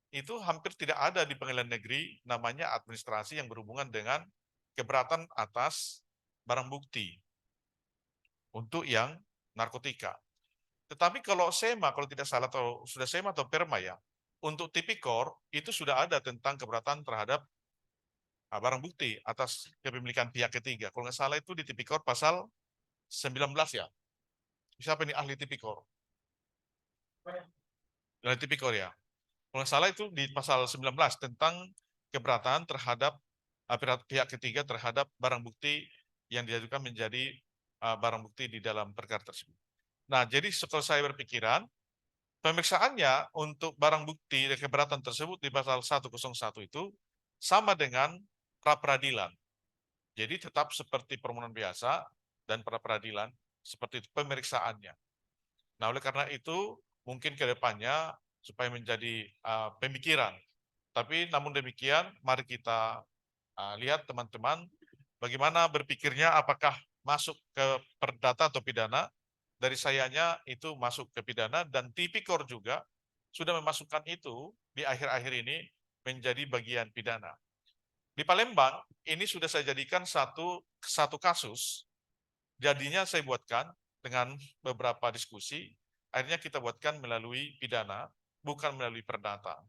itu hampir tidak ada di pengadilan negeri namanya administrasi yang berhubungan dengan keberatan atas barang bukti untuk yang narkotika. Tetapi kalau SEMA, kalau tidak salah atau sudah SEMA atau PERMA ya, untuk tipikor itu sudah ada tentang keberatan terhadap barang bukti atas kepemilikan pihak ketiga. Kalau nggak salah itu di tipikor pasal 19 ya. Siapa ini ahli tipikor? Ahli tipikor ya. Kalau nggak salah itu di pasal 19 tentang keberatan terhadap pihak ketiga terhadap barang bukti yang diajukan menjadi barang bukti di dalam perkara tersebut. Nah, jadi setelah saya berpikiran, pemeriksaannya untuk barang bukti dan keberatan tersebut di pasal 101 itu sama dengan pra-peradilan. Jadi tetap seperti permohonan biasa dan pra-peradilan seperti itu pemeriksaannya. Nah, oleh karena itu mungkin ke depannya supaya menjadi pemikiran. Tapi namun demikian, mari kita lihat teman-teman bagaimana berpikirnya apakah masuk ke perdata atau pidana. Dari sayanya itu masuk ke pidana dan tipikor juga sudah memasukkan itu di akhir-akhir ini menjadi bagian pidana. Di Palembang ini sudah saya jadikan satu kasus. Jadinya saya buatkan dengan beberapa diskusi, akhirnya kita buatkan melalui pidana, bukan melalui perdata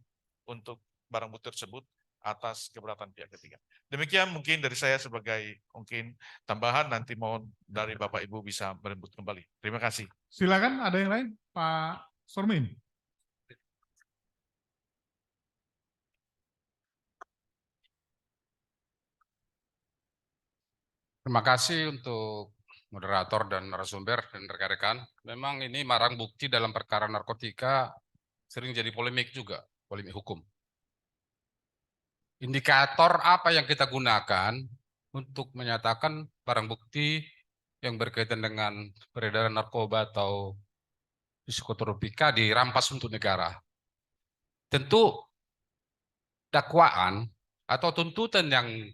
untuk barang bukti tersebut atas keberatan pihak ketiga. Demikian mungkin dari saya sebagai mungkin tambahan, nanti mohon dari Bapak Ibu bisa merembut kembali. Terima kasih. Silakan, ada yang lain? Pak Sormin. Terima kasih untuk moderator dan narasumber dan rekan-rekan. Memang ini barang bukti dalam perkara narkotika sering jadi polemik juga, polemik hukum. Indikator apa yang kita gunakan untuk menyatakan barang bukti yang berkaitan dengan peredaran narkoba atau psikotropika dirampas untuk negara? Tentu dakwaan atau tuntutan yang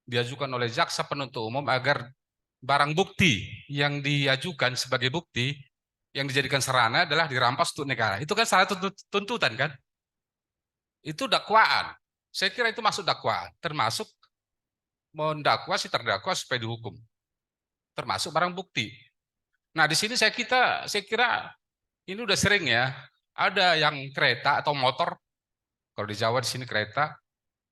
diajukan oleh jaksa penuntut umum agar barang bukti yang diajukan sebagai bukti yang dijadikan sarana adalah dirampas untuk negara. Itu kan salah tuntutan kan? Itu dakwaan. Saya kira itu masuk dakwaan, termasuk mendakwa si terdakwa supaya dihukum. Termasuk barang bukti. Nah, di sini saya kira ini udah sering ya. Ada yang kereta atau motor, kalau di Jawa di sini kereta,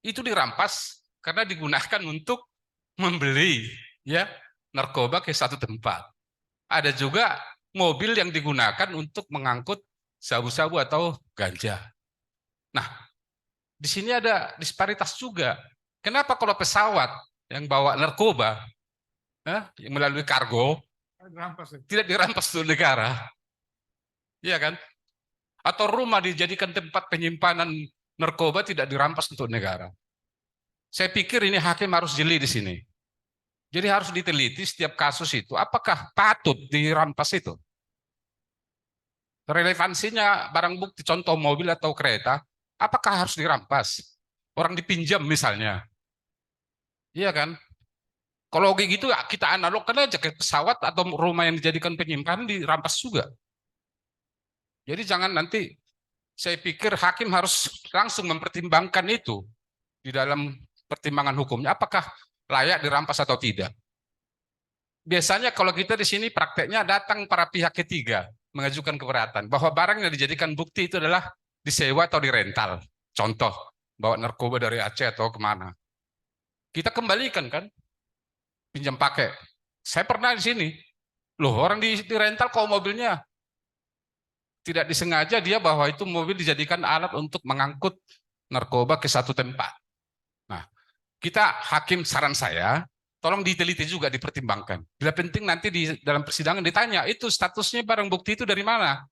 itu dirampas karena digunakan untuk membeli ya narkoba ke satu tempat. Ada juga mobil yang digunakan untuk mengangkut sabu-sabu atau ganja. Nah, di sini ada disparitas juga. Kenapa kalau pesawat yang bawa narkoba yang melalui kargo tidak dirampas oleh negara? Iya kan? Atau rumah dijadikan tempat penyimpanan narkoba tidak dirampas untuk negara? Saya pikir ini hakim harus jeli di sini. Jadi harus diteliti setiap kasus itu, apakah patut dirampas itu? Relevansinya barang bukti, contoh mobil atau kereta, apakah harus dirampas? Orang dipinjam misalnya. Iya kan? Kalau kayak gitu kita analogkan aja ke pesawat atau rumah yang dijadikan penyimpanan dirampas juga. Jadi jangan nanti, saya pikir hakim harus langsung mempertimbangkan itu di dalam pertimbangan hukumnya, apakah layak dirampas atau tidak. Biasanya kalau kita di sini prakteknya datang para pihak ketiga mengajukan keberatan bahwa barang yang dijadikan bukti itu adalah disewa atau dirental. Contoh, bawa narkoba dari Aceh atau kemana. Kita kembalikan kan, pinjam pakai. Saya pernah di sini. Loh, orang di rental kok mobilnya tidak disengaja dia bahwa itu mobil dijadikan alat untuk mengangkut narkoba ke satu tempat. Nah, kita hakim, saran saya, tolong diteliti juga, dipertimbangkan. Bila penting nanti di dalam persidangan ditanya, itu statusnya barang bukti itu dari mana?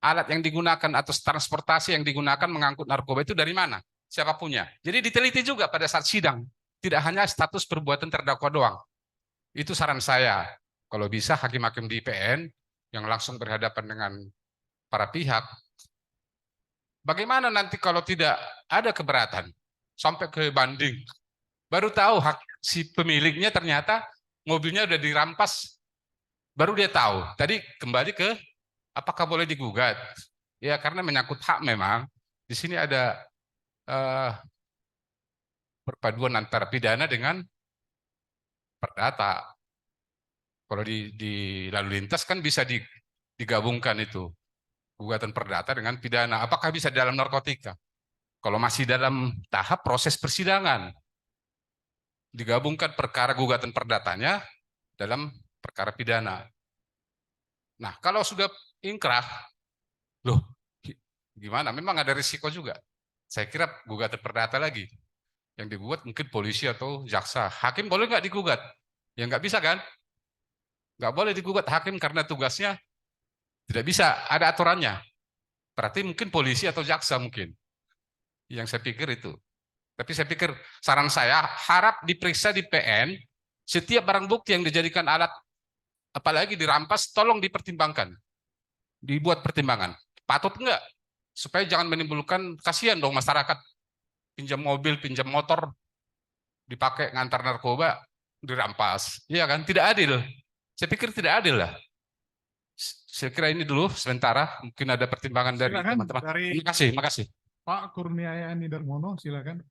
Alat yang digunakan atau transportasi yang digunakan mengangkut narkoba itu dari mana? Siapa punya? Jadi diteliti juga pada saat sidang. Tidak hanya status perbuatan terdakwa doang. Itu saran saya. Kalau bisa hakim-hakim di PN yang langsung berhadapan dengan para pihak. Bagaimana nanti kalau tidak ada keberatan? Sampai ke banding. Baru tahu si pemiliknya ternyata mobilnya udah dirampas. Baru dia tahu. Tadi kembali ke apakah boleh digugat? Ya karena menyangkut hak memang. Di sini ada perpaduan antara pidana dengan perdata. Kalau di lalu lintas kan bisa digabungkan itu. Gugatan perdata dengan pidana. Apakah bisa dalam narkotika? Kalau masih dalam tahap proses persidangan. Digabungkan perkara gugatan perdatanya dalam perkara pidana. Nah, kalau sudah ingkrah, loh, gimana? Memang ada risiko juga. Saya kira gugatan perdata lagi. Yang digugat mungkin polisi atau jaksa. Hakim boleh nggak digugat? Ya nggak bisa kan? Nggak boleh digugat hakim karena tugasnya tidak bisa, ada aturannya. Berarti mungkin polisi atau jaksa mungkin. Yang saya pikir itu. Tapi saya pikir saran saya harap diperiksa di PN setiap barang bukti yang dijadikan alat apalagi dirampas tolong dipertimbangkan. Dibuat pertimbangan. Patut enggak? Supaya jangan menimbulkan kasihan dong masyarakat pinjam mobil, pinjam motor dipakai ngantar narkoba dirampas. Iya kan? Tidak adil. Saya pikir tidak adil lah. Saya kira ini dulu sementara, mungkin ada pertimbangan dari teman-teman. Terima kasih. Pak Kurniayani Darmono, silakan.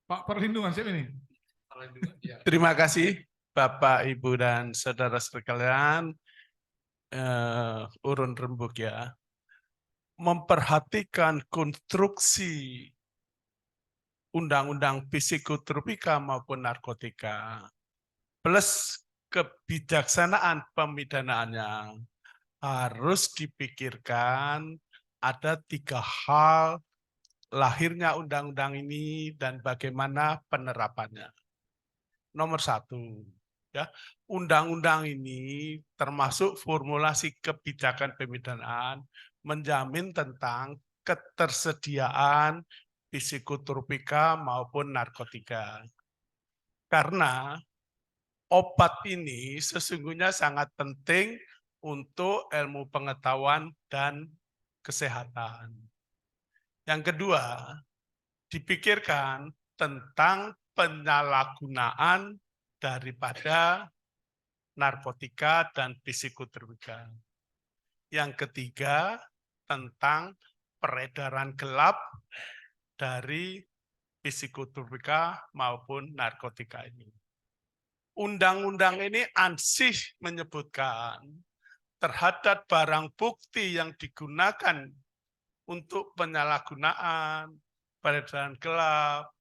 Pak Perlindungan siapa ini? Terima kasih Bapak, Ibu, dan saudara sekalian. Urun rembuk ya. Memperhatikan konstruksi undang-undang psikotropika maupun narkotika plus kebijaksanaan pemidanaannya harus dipikirkan. Ada 3 hal lahirnya undang-undang ini dan bagaimana penerapannya. Nomor 1, ya, undang-undang ini termasuk formulasi kebijakan pemidanaan menjamin tentang ketersediaan psikotropika maupun narkotika. Karena obat ini sesungguhnya sangat penting untuk ilmu pengetahuan dan kesehatan. Yang kedua, dipikirkan tentang penyalahgunaan daripada narkotika dan psikotropika. Yang ketiga, tentang peredaran gelap dari psikotropika maupun narkotika ini. Undang-undang ini ansih menyebutkan terhadap barang bukti yang digunakan untuk penyalahgunaan, peredaran gelap,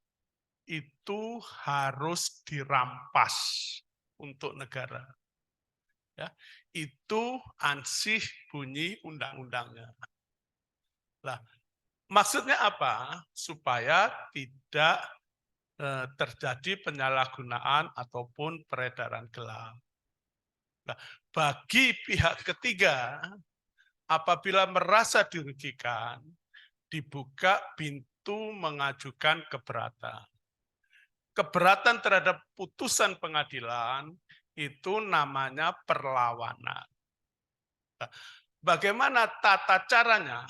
itu harus dirampas untuk negara. Ya, itu ansih bunyi undang-undangnya. Nah, maksudnya apa? Supaya tidak terjadi penyalahgunaan ataupun peredaran gelap. Nah, bagi pihak ketiga, apabila merasa dirugikan, dibuka pintu mengajukan keberatan. Keberatan terhadap putusan pengadilan itu namanya perlawanan. Nah, bagaimana tata caranya?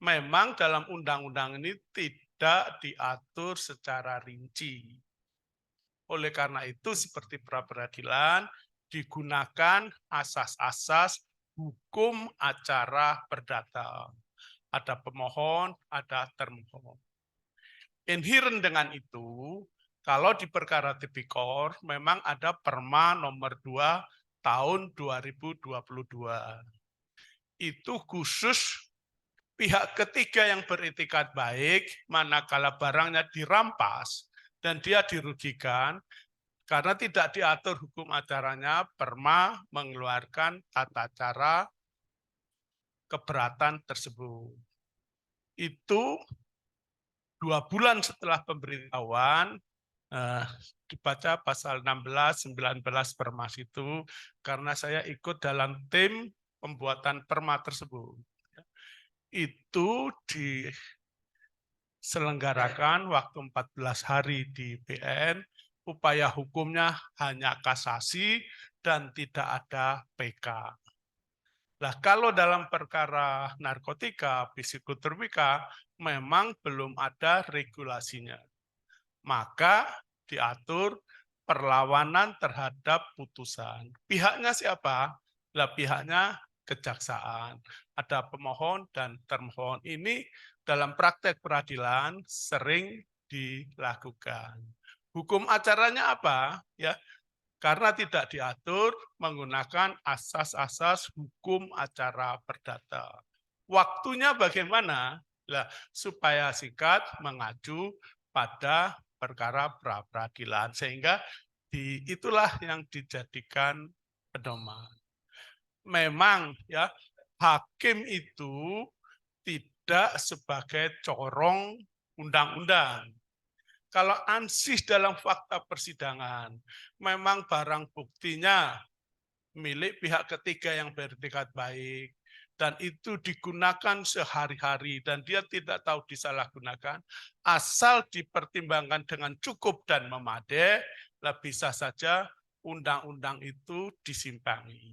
Memang dalam undang-undang ini tidak diatur secara rinci. Oleh karena itu, seperti pra-peradilan, digunakan asas-asas hukum acara perdata. Ada pemohon, ada termohon. Inherent dengan itu, kalau di perkara tipikor, memang ada Perma nomor 2 tahun 2022. Itu khusus pihak ketiga yang beretikat baik, manakala barangnya dirampas dan dia dirugikan, karena tidak diatur hukum acaranya, Perma mengeluarkan tata cara keberatan tersebut. Itu 2 bulan setelah pemberitahuan, dibaca pasal 16, 19 Permas itu, karena saya ikut dalam tim pembuatan Perma tersebut. Itu diselenggarakan waktu 14 hari di PN, upaya hukumnya hanya kasasi dan tidak ada PK. Nah, kalau dalam perkara narkotika, psikotropika, memang belum ada regulasinya. Maka diatur perlawanan terhadap putusan. Pihaknya siapa? Lah, pihaknya kejaksaan. Ada pemohon dan termohon. Ini dalam praktek peradilan sering dilakukan. Hukum acaranya apa? Ya, karena tidak diatur menggunakan asas-asas hukum acara perdata. Waktunya bagaimana? Lah, supaya singkat mengacu pada perkara pra-peradilan, sehingga itulah yang dijadikan pedoman. Memang ya, hakim itu tidak sebagai corong undang-undang. Kalau ansih dalam fakta persidangan, memang barang buktinya milik pihak ketiga yang beretikat baik, dan itu digunakan sehari-hari, dan dia tidak tahu disalahgunakan, asal dipertimbangkan dengan cukup dan memadai, bisa saja undang-undang itu disimpangi.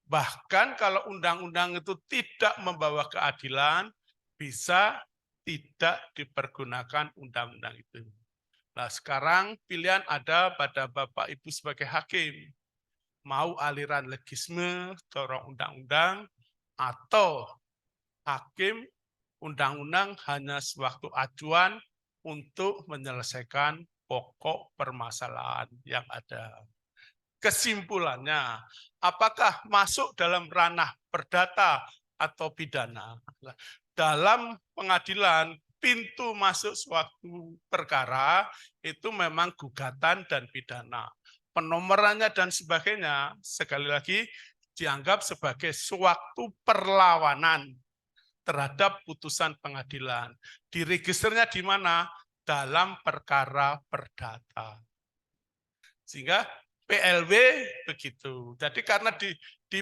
Bahkan kalau undang-undang itu tidak membawa keadilan, bisa tidak dipergunakan undang-undang itu. Nah, sekarang pilihan ada pada Bapak Ibu sebagai hakim. Mau aliran legisme, dorong undang-undang, atau hakim undang-undang hanya sewaktu acuan untuk menyelesaikan pokok permasalahan yang ada. Kesimpulannya, apakah masuk dalam ranah perdata atau pidana? Dalam pengadilan, pintu masuk suatu perkara itu memang gugatan dan pidana. Penomorannya dan sebagainya, sekali lagi, dianggap sebagai suatu perlawanan terhadap putusan pengadilan. Di registernya di mana? Dalam perkara perdata. Sehingga PLW begitu. Jadi karena di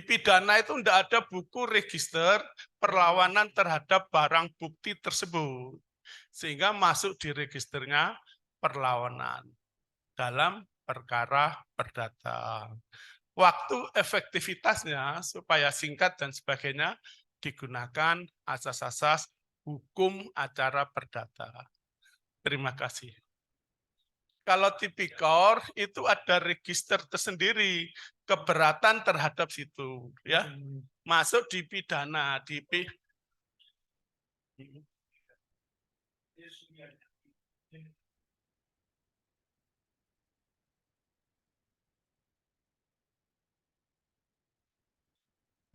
pidana itu tidak ada buku register perlawanan terhadap barang bukti tersebut. Sehingga masuk di registernya perlawanan dalam perkara perdata. Waktu efektivitasnya supaya singkat dan sebagainya digunakan asas-asas hukum acara perdata. Terima kasih. Kalau tipikor itu ada register tersendiri, keberatan terhadap situ, ya, masuk di pidana,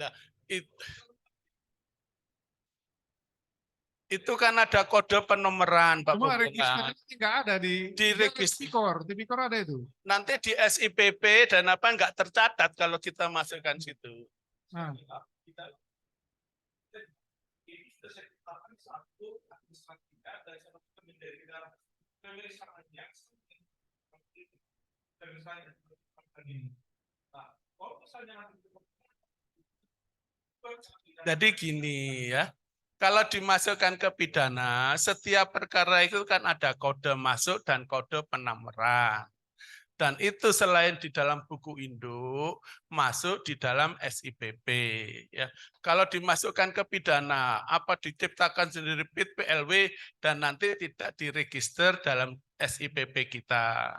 nah, itu kan ada kode penomoran, Pak Cuma Bung. register nggak ada di register. Tipikor ada itu. Nanti di SIPP dan apa nggak tercatat kalau kita masukkan situ. Nah. Jadi gini ya, kalau dimasukkan ke pidana, setiap perkara itu kan ada kode masuk dan kode penomoran. Dan itu selain di dalam buku induk, masuk di dalam SIPP. Ya. Kalau dimasukkan ke pidana, apa diciptakan sendiri PLW dan nanti tidak diregister dalam SIPP kita.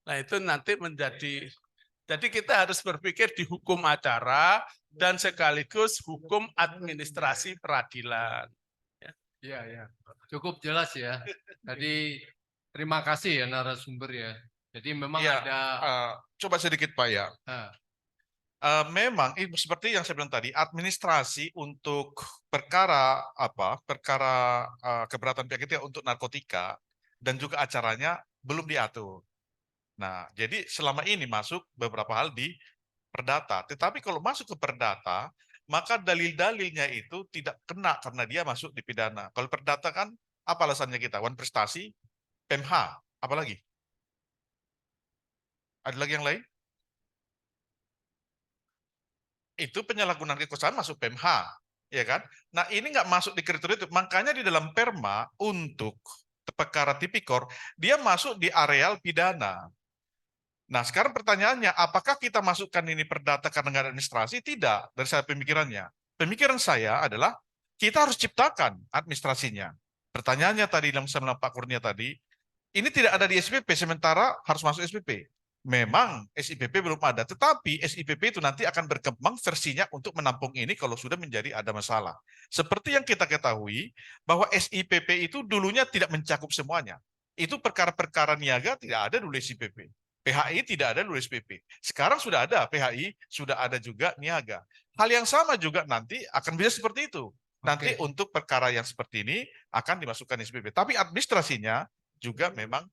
Nah itu nanti menjadi, jadi kita harus berpikir di hukum acara dan sekaligus hukum administrasi peradilan. Iya, ya. Cukup jelas ya. Jadi terima kasih ya narasumber ya. Jadi memang ya, ada. coba sedikit Pak ya. Memang seperti yang saya bilang tadi, administrasi untuk perkara keberatan pihak ketiga untuk narkotika dan juga acaranya belum diatur. Nah, jadi selama ini masuk beberapa hal di perdata. Tetapi kalau masuk ke perdata, maka dalil-dalilnya itu tidak kena karena dia masuk di pidana. Kalau perdata kan apa alasannya kita? Wan prestasi, PMH, apalagi? Ada lagi yang lain? Itu penyalahgunaan kekuasaan masuk PMH, ya kan? Nah, ini nggak masuk di kriteria itu. Makanya di dalam perma untuk perkara tipikor, dia masuk di areal pidana. Nah, sekarang pertanyaannya, apakah kita masukkan ini perdata karena nggak ada administrasi? Tidak, dari saya pemikirannya. Pemikiran saya adalah kita harus ciptakan administrasinya. Pertanyaannya tadi, dalam sama Pak Kurnia tadi, ini tidak ada di SIPP, sementara harus masuk SIPP. Memang SIPP belum ada, tetapi SIPP itu nanti akan berkembang versinya untuk menampung ini kalau sudah menjadi ada masalah. Seperti yang kita ketahui, bahwa SIPP itu dulunya tidak mencakup semuanya. Itu perkara-perkara niaga tidak ada dulu SIPP. PHI tidak ada dulu SPP. Sekarang sudah ada PHI, sudah ada juga niaga. Hal yang sama juga nanti akan bisa seperti itu. Nanti untuk perkara yang seperti ini akan dimasukkan SPP. Tapi administrasinya juga memang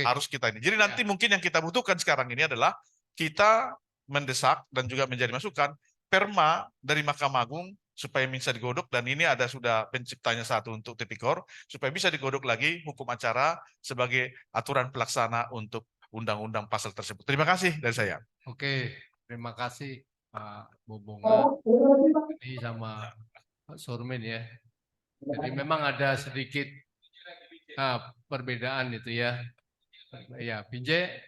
harus kita ini. Jadi nanti mungkin yang kita butuhkan sekarang ini adalah kita mendesak dan juga menjadi masukan perma dari Mahkamah Agung supaya bisa digodok, dan ini ada sudah penciptanya satu untuk tipikor supaya bisa digodok lagi hukum acara sebagai aturan pelaksana untuk undang-undang pasal tersebut. Terima kasih dari saya. Oke, terima kasih Pak Bobongan ini sama Pak Surmin ya. Jadi memang ada sedikit perbedaan itu ya. Ya, Binjai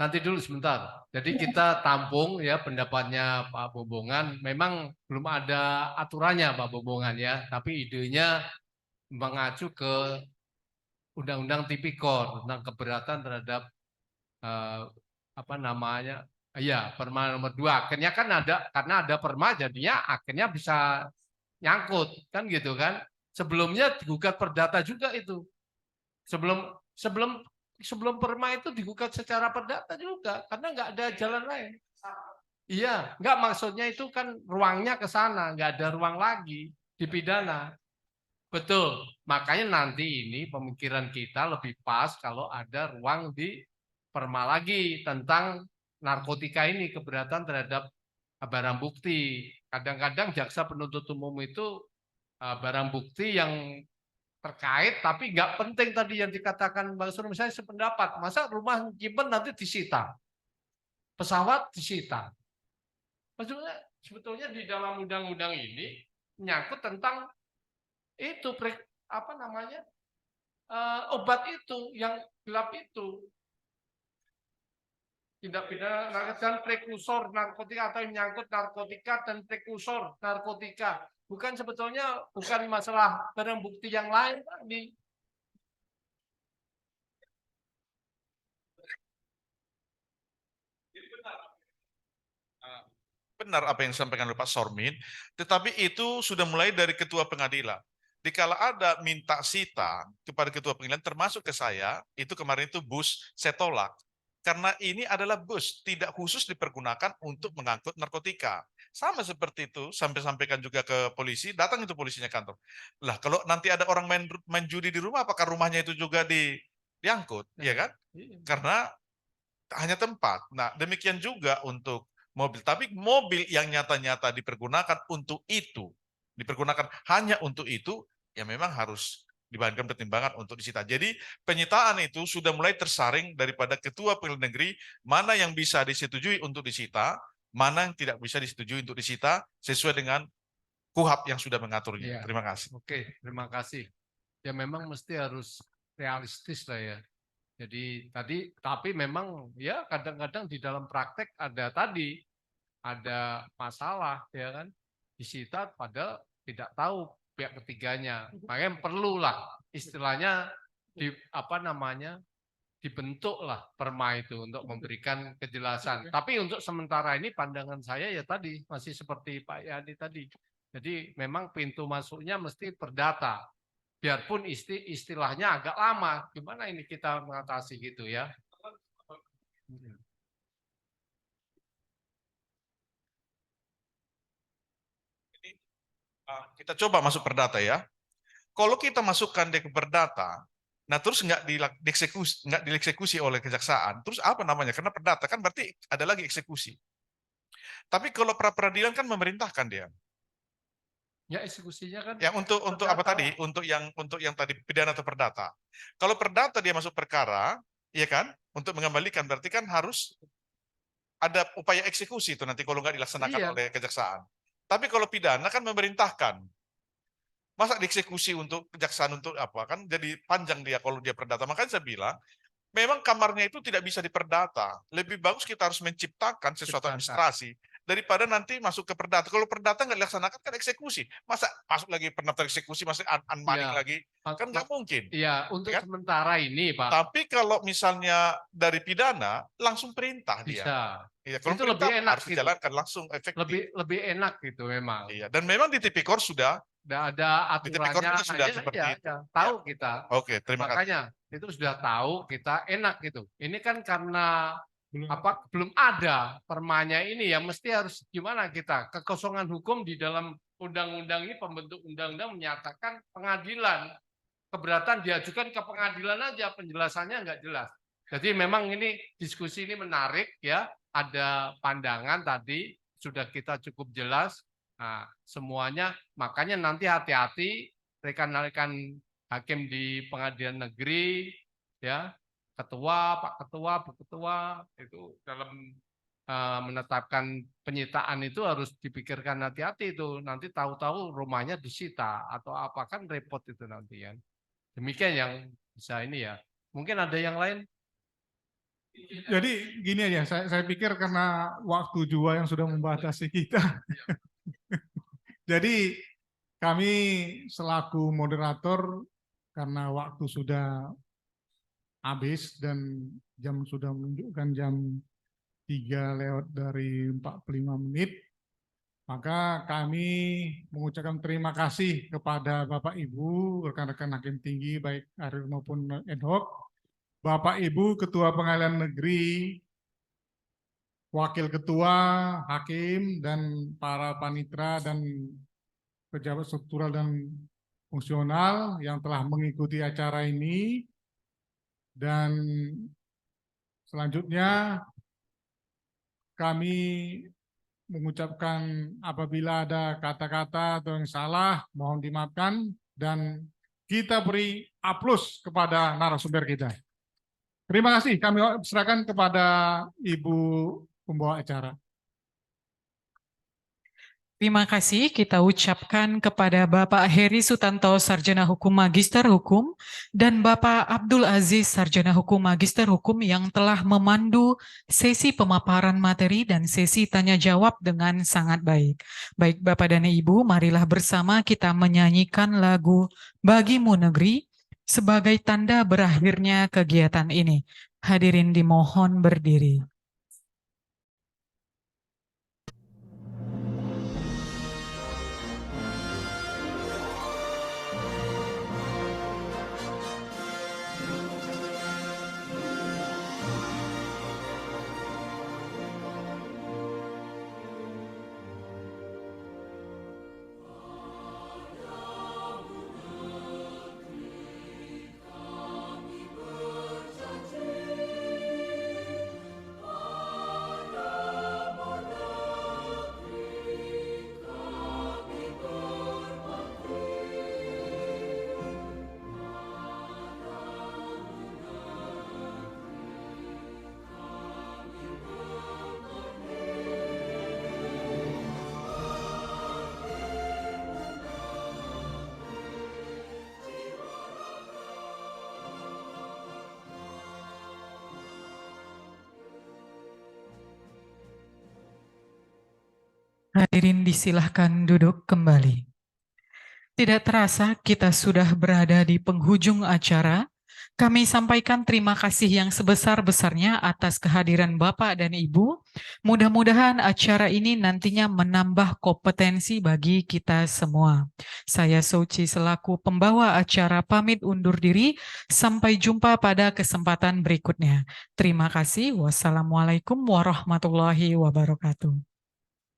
nanti dulu sebentar. Jadi kita tampung ya pendapatnya Pak Bobongan. Memang belum ada aturannya Pak Bobongan ya, tapi idenya mengacu ke Undang-Undang Tipikor tentang keberatan terhadap Perma nomor 2. Akhirnya kan ada, karena ada perma jadinya akhirnya bisa nyangkut kan gitu kan. Sebelumnya digugat perdata juga itu. Sebelum perma itu digugat secara perdata juga karena nggak ada jalan lain. Iya, nggak, maksudnya itu kan ruangnya ke sana, nggak ada ruang lagi di pidana. Betul. Makanya nanti ini pemikiran kita lebih pas kalau ada ruang di perma lagi tentang narkotika ini, keberatan terhadap barang bukti. Kadang-kadang jaksa penuntut umum itu barang bukti yang terkait tapi nggak penting tadi yang dikatakan Bang Sur, misalnya sependapat, masa rumah nyimpen nanti disita, pesawat disita. Maksudnya sebetulnya di dalam undang-undang ini menyangkut tentang itu obat itu yang gelap itu, tindak pidana dan prekursor narkotika atau yang menyangkut narkotika dan prekursor narkotika. Bukan sebetulnya bukan masalah barang bukti yang lain tadi. Benar apa yang disampaikan oleh Pak Sormin, tetapi itu sudah mulai dari ketua pengadilan. Dikala ada minta sita kepada ketua pengadilan, termasuk ke saya, itu kemarin itu bus, saya tolak. Karena ini adalah bus, tidak khusus dipergunakan untuk mengangkut narkotika. Sama seperti itu, sampaikan juga ke polisi, datang itu polisinya kantor. Lah, kalau nanti ada orang main judi di rumah, apakah rumahnya itu juga diangkut? Ya kan? Karena hanya tempat. Nah, demikian juga untuk mobil. Tapi mobil yang nyata-nyata dipergunakan untuk itu, dipergunakan hanya untuk itu, ya memang harus dibandingkan pertimbangan untuk disita. Jadi penyitaan itu sudah mulai tersaring daripada ketua pengadilan negeri, mana yang bisa disetujui untuk disita, mana yang tidak bisa disetujui untuk disita, sesuai dengan KUHP yang sudah mengaturnya. Ya. Terima kasih. Oke, terima kasih. Ya memang mesti harus realistis lah ya. Jadi tapi memang ya kadang-kadang di dalam praktek ada masalah ya kan, disita padahal tidak tahu pihak ketiganya. Makanya perlulah istilahnya dibentuklah perma itu untuk memberikan kejelasan. Tapi untuk sementara ini pandangan saya ya tadi masih seperti Pak Yani tadi. Jadi memang pintu masuknya mesti perdata. Biarpun istilahnya agak lama, gimana ini kita mengatasi gitu ya? Kita coba masuk perdata ya. Kalau kita masukkan dia ke perdata, nah terus nggak dieksekusi oleh kejaksaan, terus apa namanya? Karena perdata kan berarti ada lagi eksekusi. Tapi kalau pra peradilan kan memerintahkan dia. Ya eksekusinya kan. Yang untuk apa tadi? Untuk yang tadi pidana atau perdata. Kalau perdata dia masuk perkara, ya kan? Untuk mengembalikan berarti kan harus ada upaya eksekusi itu nanti kalau nggak dilaksanakan oleh kejaksaan. Tapi kalau pidana kan memerintahkan. Masa dieksekusi untuk kejaksaan untuk apa? Kan jadi panjang dia kalau dia perdata. Makanya saya bilang, memang kamarnya itu tidak bisa diperdata. Lebih bagus kita harus menciptakan sesuatu administrasi daripada nanti masuk ke perdata. Kalau perdata nggak dilaksanakan kan eksekusi. Masa masuk lagi pendaftar eksekusi, masih unmanding lagi? Kan nggak mungkin. Iya, untuk kan? sementara ini, Pak. Tapi kalau misalnya dari pidana, langsung perintah dia. Bisa. Iya, kalau itu lebih enak harus gitu. dijalankan langsung efektif. Lebih enak gitu memang. Iya, dan memang di Tipikor sudah ada aturannya, sudah seperti itu. Tahu kita. Oke, terima kasih. Makanya itu sudah tahu kita enak gitu. Ini kan karena belum ada permanya ini ya, mesti harus gimana kita kekosongan hukum di dalam undang-undang ini, pembentuk undang-undang menyatakan pengadilan keberatan diajukan ke pengadilan aja, penjelasannya nggak jelas. Jadi memang ini diskusi ini menarik ya, ada pandangan tadi sudah kita cukup jelas. Nah, semuanya makanya nanti hati-hati rekan-rekan hakim di pengadilan negeri ya, ketua, Pak Ketua, Bu Ketua itu dalam menetapkan penyitaan itu harus dipikirkan hati-hati itu, nanti tahu-tahu rumahnya disita atau apa, kan repot itu nanti ya. Demikian yang bisa ini ya. Mungkin ada yang lain. Jadi gini aja, saya pikir karena waktu juga yang sudah membatasi kita. Jadi kami selaku moderator karena waktu sudah habis dan jam sudah menunjukkan jam 3 lewat dari 45 menit, maka kami mengucapkan terima kasih kepada Bapak Ibu, rekan-rekan hakim tinggi baik Arief maupun ad hoc, Bapak Ibu Ketua Pengadilan Negeri, Wakil Ketua, Hakim, dan para panitera dan pejabat struktural dan fungsional yang telah mengikuti acara ini. Dan selanjutnya kami mengucapkan apabila ada kata-kata atau yang salah, mohon dimaafkan, dan kita beri aplaus kepada narasumber kita. Terima kasih, kami serahkan kepada Ibu pembawa acara. Terima kasih kita ucapkan kepada Bapak Heri Sutanto, Sarjana Hukum Magister Hukum, dan Bapak Abdul Aziz, Sarjana Hukum Magister Hukum yang telah memandu sesi pemaparan materi dan sesi tanya jawab dengan sangat baik. Baik Bapak dan Ibu, marilah bersama kita menyanyikan lagu Bagimu Negeri sebagai tanda berakhirnya kegiatan ini. Hadirin dimohon berdiri. Hadirin disilahkan duduk kembali. Tidak terasa kita sudah berada di penghujung acara. Kami sampaikan terima kasih yang sebesar-besarnya atas kehadiran Bapak dan Ibu. Mudah-mudahan acara ini nantinya menambah kompetensi bagi kita semua. Saya Soci selaku pembawa acara pamit undur diri. Sampai jumpa pada kesempatan berikutnya. Terima kasih. Wassalamualaikum warahmatullahi wabarakatuh.